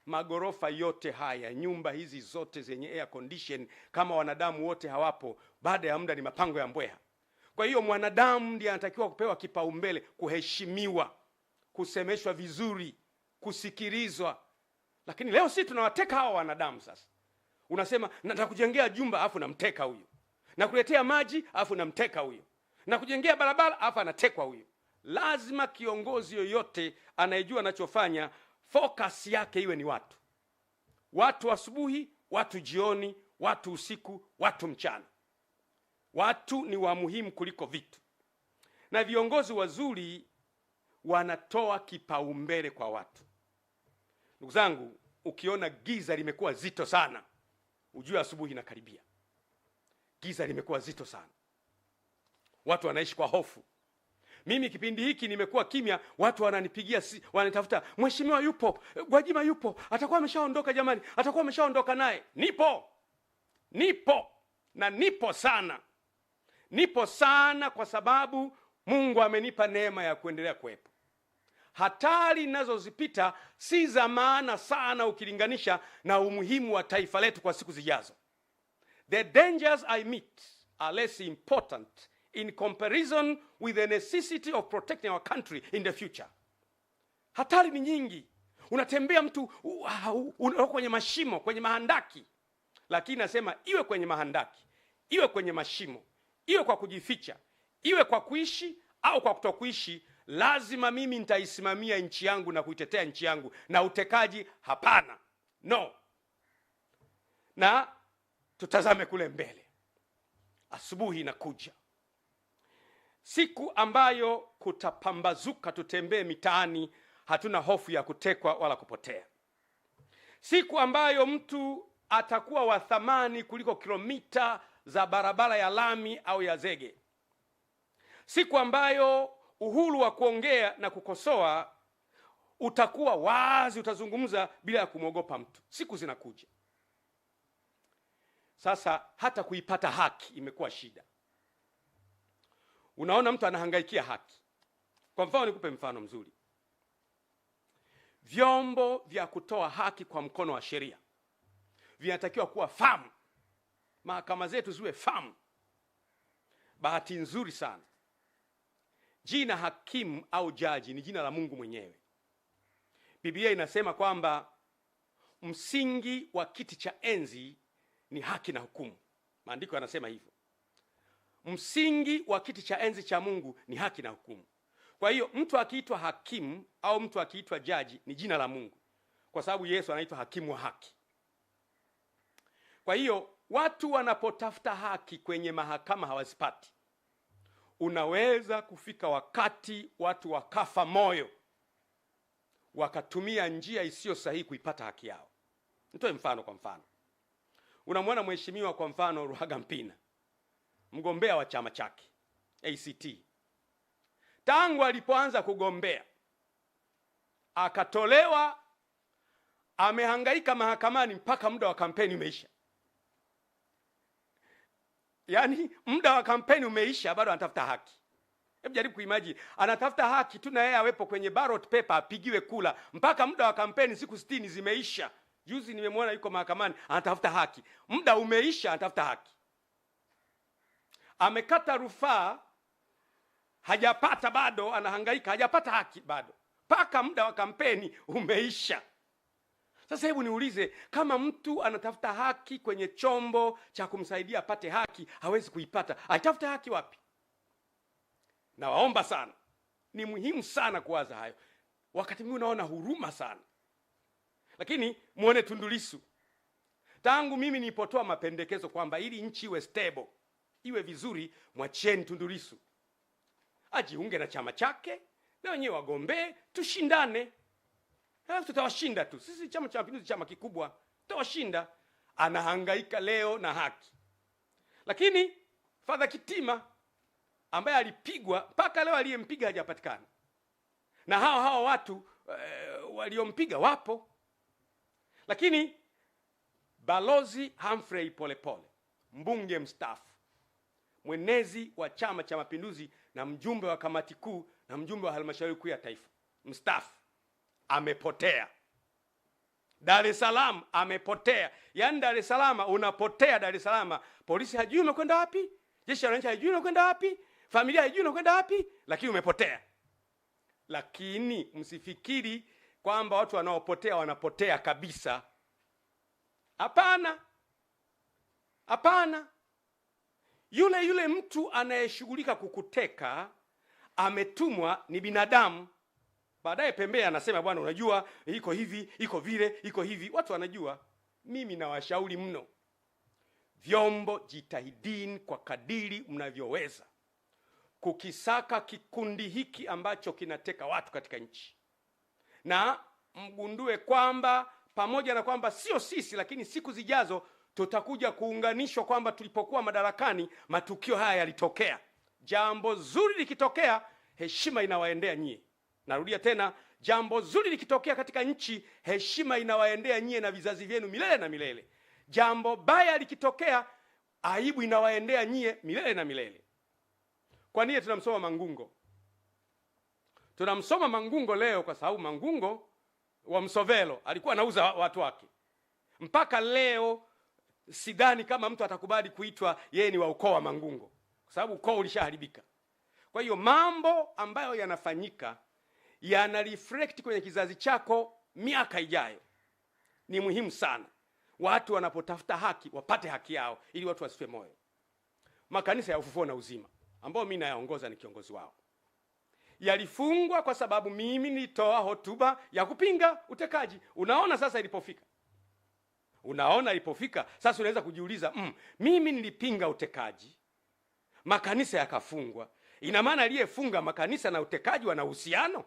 Magorofa yote haya, nyumba hizi zote zenye air condition, kama wanadamu wote hawapo, baada ya muda ni mapango ya mbweha. Kwa hiyo mwanadamu ndiye anatakiwa kupewa kipaumbele, kuheshimiwa, kusemeshwa vizuri, kusikilizwa. Lakini leo sisi tunawateka hawa wanadamu. Sasa unasema nataka kujengea jumba, afu namteka huyo, na kuletea maji, afu namteka huyo, na kujengea barabara, afu anatekwa huyo. Lazima kiongozi yoyote anayejua anachofanya, focus yake iwe ni watu. Watu asubuhi, watu jioni, watu usiku, watu mchana. Watu ni wa muhimu kuliko vitu. Na viongozi wazuri wanatoa kipaumbele kwa watu. Ndugu zangu, ukiona giza limekuwa zito sana, ujue asubuhi inakaribia. Giza limekuwa zito sana. Watu wanaishi kwa hofu. Mimi kipindi hiki nimekuwa kimya, watu wananipigia, wanatafuta, mheshimiwa yupo, Gwajima yupo, atakuwa ameshaondoka jamani, atakuwa ameshaondoka naye. Nipo na nipo sana. Nipo sana kwa sababu Mungu amenipa neema ya kuendelea kuwepo. Hatari ninazozipita si za maana sana ukilinganisha na umuhimu wa taifa letu kwa siku zijazo. The dangers I meet are less important in comparison with the necessity of protecting our country in the future. Hatari ni nyingi. Unatembea mtu kwenye mashimo, kwenye mahandaki. Lakini nasema iwe kwenye mahandaki, iwe kwenye mashimo, iwe kwa kujificha, iwe kwa kuishi au kwa kutokuishi, lazima mimi nitaisimamia nchi yangu na kuitetea nchi yangu, na utekaji hapana. No. Na tutazame kule mbele. Asubuhi inakuja, siku ambayo kutapambazuka, tutembee mitaani, hatuna hofu ya kutekwa wala kupotea. Siku ambayo mtu atakuwa wa thamani kuliko kilomita za barabara ya lami au ya zege. Siku ambayo uhuru wa kuongea na kukosoa utakuwa wazi, utazungumza bila ya kumwogopa mtu. Siku zinakuja. Sasa hata kuipata haki imekuwa shida. Unaona mtu anahangaikia haki. Kwa mfano, nikupe mfano mzuri. Vyombo vya kutoa haki kwa mkono wa sheria vinatakiwa kuwa famu. Mahakama zetu ziwe famu. Bahati nzuri sana, jina hakimu au jaji ni jina la Mungu mwenyewe. Biblia inasema kwamba msingi wa kiti cha enzi ni haki na hukumu. Maandiko yanasema hivyo. Msingi wa kiti cha enzi cha Mungu ni haki na hukumu. Kwa hiyo mtu akiitwa hakimu au mtu akiitwa jaji ni jina la Mungu, kwa sababu Yesu anaitwa hakimu wa haki. Kwa hiyo watu wanapotafuta haki kwenye mahakama hawazipati. Unaweza kufika wakati watu wakafa moyo, wakatumia njia isiyo sahihi kuipata haki yao. Nitoe mfano. Kwa mfano, unamwona mheshimiwa kwa mfano Ruhagampina, mgombea wa chama chake ACT. Tangu alipoanza kugombea akatolewa, amehangaika mahakamani mpaka muda wa kampeni umeisha. Yaani muda wa kampeni umeisha, bado anatafuta haki. Hebu jaribu kuimagine, anatafuta haki tu na yeye awepo kwenye ballot paper, apigiwe kula, mpaka muda wa kampeni siku 60 zimeisha. Juzi nimemwona yuko mahakamani anatafuta haki. Muda umeisha, anatafuta haki. Amekata rufaa, hajapata bado, anahangaika, hajapata haki bado, mpaka muda wa kampeni umeisha. Sasa hebu niulize, kama mtu anatafuta haki kwenye chombo cha kumsaidia apate haki, hawezi kuipata, atafuta haki wapi? Na waomba sana, ni muhimu sana kuwaza hayo. Wakati mwingine unaona huruma sana. Lakini muone Tundu Lissu. Tangu mimi nilipotoa mapendekezo kwamba ili nchi iwe stable, iwe vizuri, mwacheni Tundu Lissu ajiunge na chama chake, na wenyewe wagombee, tushindane. Tutawashinda tu. Sisi Chama cha Mapinduzi chama kikubwa, tutawashinda. Anahangaika leo na haki. Lakini Father Kitima ambaye alipigwa, mpaka leo aliyempiga hajapatikana. Na hao watu waliompiga wapo. Lakini Balozi Humphrey Polepole, mbunge mstaafu, mwenezi wa Chama cha Mapinduzi na mjumbe wa kamati kuu na mjumbe wa halmashauri kuu ya taifa, mstaafu, amepotea. Dar es Salaam amepotea. Yaani Dar es Salaam unapotea. Dar es Salaam polisi hajui umekwenda wapi, jeshi la wananchi hajui umekwenda wapi, familia haijui unakwenda wapi, lakini umepotea. Lakini msifikiri kwamba watu wanaopotea wanapotea kabisa. Hapana. Hapana. Yule mtu anayeshughulika kukuteka ametumwa, ni binadamu. Baadaye pembea anasema, bwana unajua iko hivi, iko vile, iko hivi. Watu wanajua. Mimi nawashauri mno, vyombo jitahidini kwa kadiri mnavyoweza kukisaka kikundi hiki ambacho kinateka watu katika nchi. Na mgundue kwamba pamoja na kwamba sio sisi, lakini siku zijazo tutakuja kuunganishwa kwamba tulipokuwa madarakani matukio haya yalitokea. Jambo zuri likitokea, heshima inawaendea nyie. Narudia tena, jambo zuri likitokea katika nchi, heshima inawaendea nyie na vizazi vyenu milele na milele. Jambo baya likitokea, aibu inawaendea nyie milele na milele. Kwa nini tunamsoma Mangungo? Tunamsoma Mangungo leo kwa sababu Mangungo wa Msovelo alikuwa anauza watu wake. Mpaka leo sidhani kama mtu atakubali kuitwa yeye ni wa ukoo wa Mangungo, kwa sababu ukoo ulishaharibika. Kwa hiyo mambo ambayo yanafanyika yana reflect kwenye kizazi chako miaka ijayo. Ni muhimu sana watu wanapotafuta haki wapate haki yao, ili watu wasife moyo. Makanisa ya Ufufuo na Uzima ambao mimi nayaongoza, ni kiongozi wao, yalifungwa kwa sababu mimi nilitoa hotuba ya kupinga utekaji. Unaona sasa ilipofika. Sasa unaweza kujiuliza, mimi nilipinga utekaji, makanisa yakafungwa. Ina maana aliyefunga makanisa na utekaji wana uhusiano?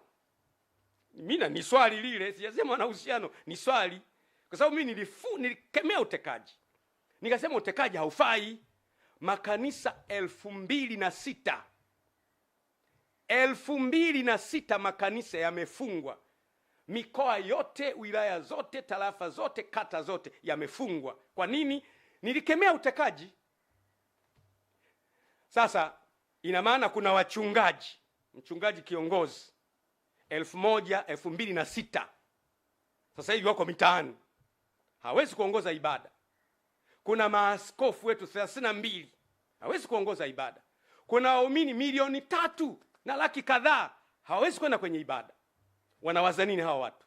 Mimi ni swali lile, sijasema wana uhusiano, ni swali. Kwa sababu mimi nilikemea utekaji. Nikasema utekaji haufai. Makanisa 2006 makanisa yamefungwa. Mikoa yote, wilaya zote, tarafa zote, kata zote yamefungwa. Kwa nini? Nilikemea utekaji. Sasa ina maana kuna mchungaji kiongozi 2006 sasa hivi wako mitaani, hawezi kuongoza ibada. Kuna maaskofu wetu 32 hawezi kuongoza ibada. Kuna waumini 3 na laki kadhaa hawezi kwenda kwenye ibada. Wanawaza nini hawa watu?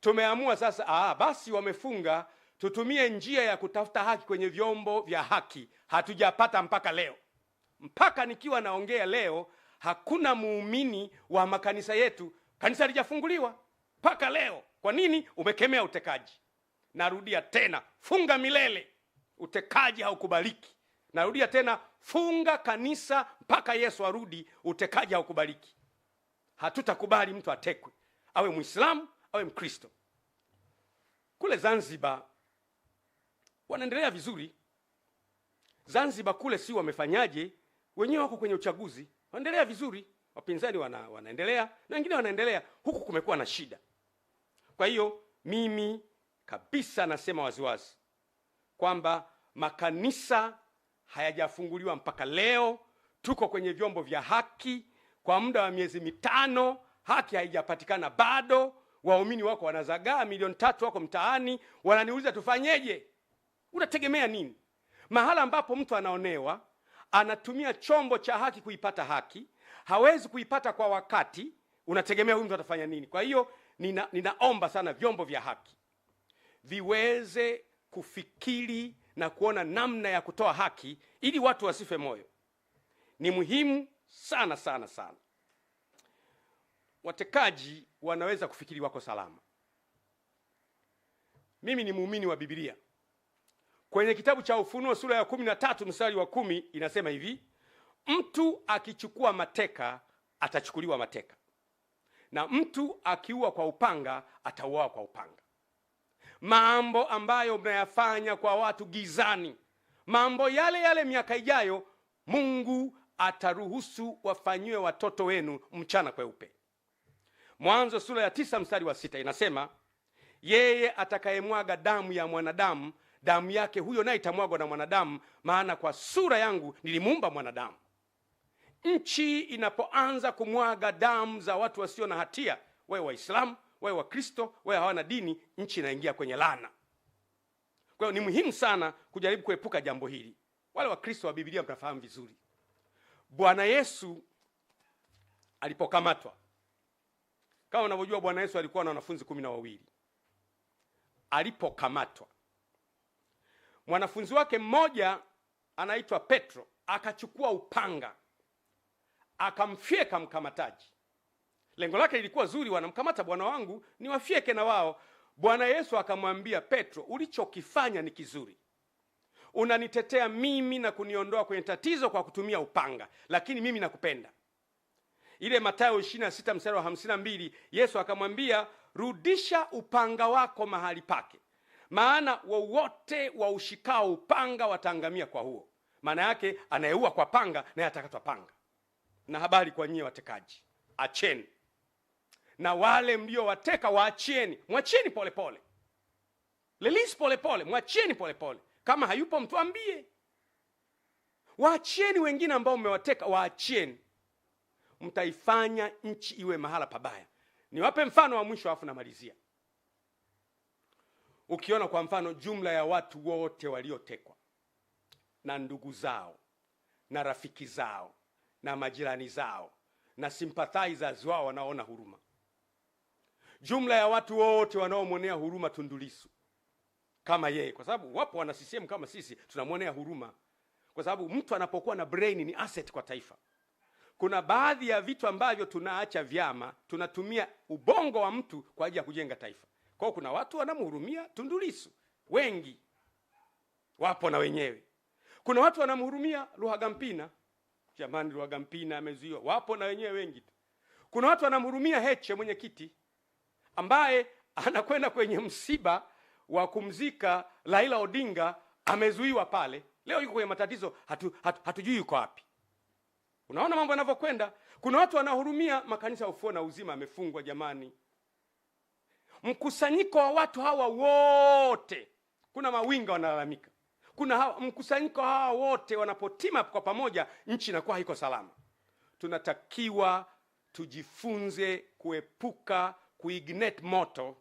Tumeamua sasa, basi wamefunga, tutumie njia ya kutafuta haki kwenye vyombo vya haki. Hatujapata mpaka leo. Mpaka nikiwa naongea leo, hakuna muumini wa makanisa yetu, kanisa halijafunguliwa mpaka leo. Kwa nini? Umekemea utekaji. Narudia tena, funga milele. Utekaji haukubaliki. Narudia tena, funga kanisa mpaka Yesu arudi. Utekaji haukubaliki. Hatutakubali mtu atekwe, awe Muislamu awe Mkristo. Kule Zanzibar wanaendelea vizuri. Zanzibar kule si wamefanyaje? Wenyewe wako kwenye uchaguzi, wanaendelea vizuri. Wapinzani wanaendelea na wengine wanaendelea. Huku kumekuwa na shida. Kwa hiyo mimi kabisa nasema waziwazi kwamba makanisa hayajafunguliwa mpaka leo. Tuko kwenye vyombo vya haki kwa muda wa miezi 5, haki haijapatikana bado. Waumini wako wanazagaa 3 wako mtaani, wananiuliza tufanyeje? Unategemea nini? Mahala ambapo mtu anaonewa, anatumia chombo cha haki kuipata haki, hawezi kuipata kwa wakati, unategemea huyu mtu atafanya nini? Kwa hiyo ninaomba sana vyombo vya haki viweze kufikiri na kuona namna ya kutoa haki ili watu wasife moyo. Ni muhimu sana sana sana. Watekaji wanaweza kufikiri wako salama. Mimi ni muumini wa Biblia. Kwenye kitabu cha Ufunuo sura ya 13 mstari wa 10 inasema hivi: mtu akichukua mateka atachukuliwa mateka, na mtu akiua kwa upanga atauawa kwa upanga. Mambo ambayo mnayafanya kwa watu gizani, mambo yale miaka ijayo Mungu ataruhusu wafanyiwe watoto wenu mchana kweupe. Mwanzo sura ya 9 mstari wa 6 inasema, yeye atakayemwaga damu ya mwanadamu, damu yake huyo naye itamwagwa na mwanadamu, maana kwa sura yangu nilimuumba mwanadamu. Nchi inapoanza kumwaga damu za watu wasio na hatia, wewe Waislamu, wewe Wakristo, wewe hawana dini, nchi inaingia kwenye laana. Kwa hiyo ni muhimu sana kujaribu kuepuka jambo hili. Wale Wakristo wa Biblia mtafahamu vizuri. Bwana Yesu alipokamatwa, kama unavyojua Bwana Yesu alikuwa na wanafunzi 12. Alipokamatwa, mwanafunzi wake mmoja anaitwa Petro akachukua upanga akamfyeka mkamataji. Lengo lake lilikuwa zuri, wanamkamata bwana wangu ni wafyeke na wao. Bwana Yesu akamwambia Petro, ulichokifanya ni kizuri, unanitetea mimi na kuniondoa kwenye tatizo kwa kutumia upanga, lakini mimi nakupenda. Ile Mathayo 26 mstari wa 52, Yesu akamwambia, rudisha upanga wako mahali pake, maana wowote waushikao upanga wataangamia kwa huo. Maana yake anayeua kwa panga naye atakatwa panga. Na habari kwa nyie watekaji, acheni, na wale mliowateka waachieni. Mwachieni polepole, release polepole, mwachieni polepole. Kama hayupo mtuambie. Waachieni wengine ambao mmewateka, waachieni. Mtaifanya nchi iwe mahala pabaya. Niwape mfano wa mwisho afu namalizia. Ukiona kwa mfano jumla ya watu wote waliotekwa na ndugu zao na rafiki zao na majirani zao na sympathizers wao wanaona huruma, jumla ya watu wote wanaomwonea huruma Tundu Lissu kama yeye, kwa sababu wapo wana CCM kama sisi tunamwonea huruma, kwa sababu mtu anapokuwa na brain ni asset kwa taifa. Kuna baadhi ya vitu ambavyo tunaacha vyama, tunatumia ubongo wa mtu kwa ajili ya kujenga taifa. Kwa hiyo kuna watu wanamhurumia Tundu Lissu, wengi wapo na wenyewe. Kuna watu wanamhurumia Luhagampina, jamani Luhagampina amezuiwa, wapo na wenyewe wengi tu. Kuna watu wanamhurumia Heche mwenyekiti ambaye anakwenda kwenye msiba wa kumzika Raila Odinga, amezuiwa pale, leo yuko kwenye matatizo, hatujui yuko wapi. Unaona mambo yanavyokwenda. Kuna watu wanahurumia makanisa ya Ufufuo na Uzima amefungwa jamani. Mkusanyiko wa watu hawa wote, kuna mawinga wanalalamika. Kuna mkusanyiko hawa wote wanapotima kwa pamoja, nchi inakuwa haiko salama. Tunatakiwa tujifunze kuepuka kuignite moto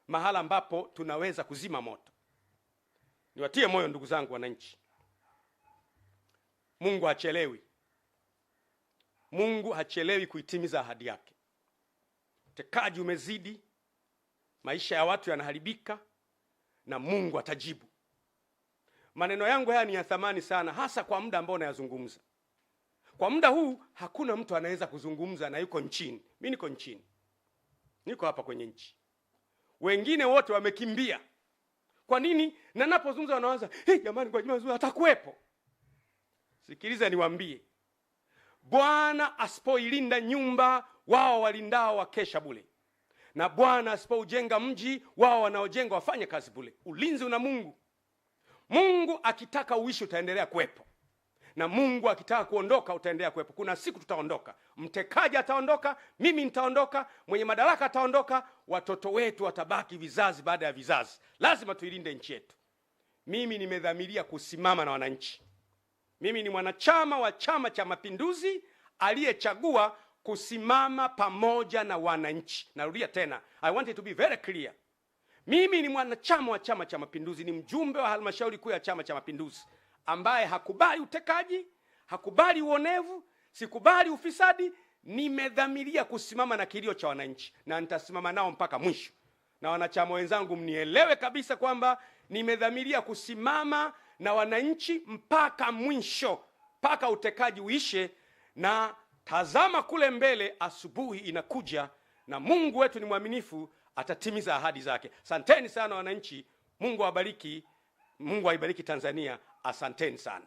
mahala ambapo tunaweza kuzima moto. Niwatie moyo ndugu zangu wananchi, Mungu hachelewi. Mungu hachelewi kuitimiza ahadi yake. Utekaji umezidi, maisha ya watu yanaharibika, na Mungu atajibu. Maneno yangu haya ni ya thamani sana, hasa kwa muda ambao nayazungumza. Kwa muda huu hakuna mtu anaweza kuzungumza na yuko nchini. Mimi niko nchini, niko hapa kwenye nchi, wengine wote wamekimbia. Kwa nini? Na napozungumza wanaanza, jamani kwa Juma atakuwepo. Sikiliza niwaambie, Bwana asipoilinda nyumba, wao walindao wakesha bure. Na Bwana asipoujenga mji, wao wanaojenga wafanye kazi bure. Ulinzi una Mungu. Mungu akitaka uishi utaendelea kuwepo, na Mungu akitaka kuondoka utaendelea kuwepo. Kuna siku tutaondoka, mtekaji ataondoka, mimi nitaondoka, mwenye madaraka ataondoka, watoto wetu watabaki vizazi baada ya vizazi. Lazima tuilinde nchi yetu. Mimi nimedhamiria kusimama na wananchi. Mimi ni mwanachama wa Chama cha Mapinduzi aliyechagua kusimama pamoja na wananchi. Narudia tena, I want it to be very clear. Mimi ni mwanachama wa Chama cha Mapinduzi, ni mjumbe wa halmashauri kuu ya Chama cha Mapinduzi ambaye hakubali utekaji, hakubali uonevu, sikubali ufisadi. Nimedhamiria kusimama na kilio cha wananchi na nitasimama nao mpaka mwisho. Na wanachama wenzangu mnielewe kabisa kwamba nimedhamiria kusimama na wananchi mpaka mwisho, mpaka utekaji uishe. Na tazama kule mbele, asubuhi inakuja, na Mungu wetu ni mwaminifu, atatimiza ahadi zake. Asanteni sana wananchi. Mungu awabariki. Mungu aibariki Tanzania. Asanteni sana.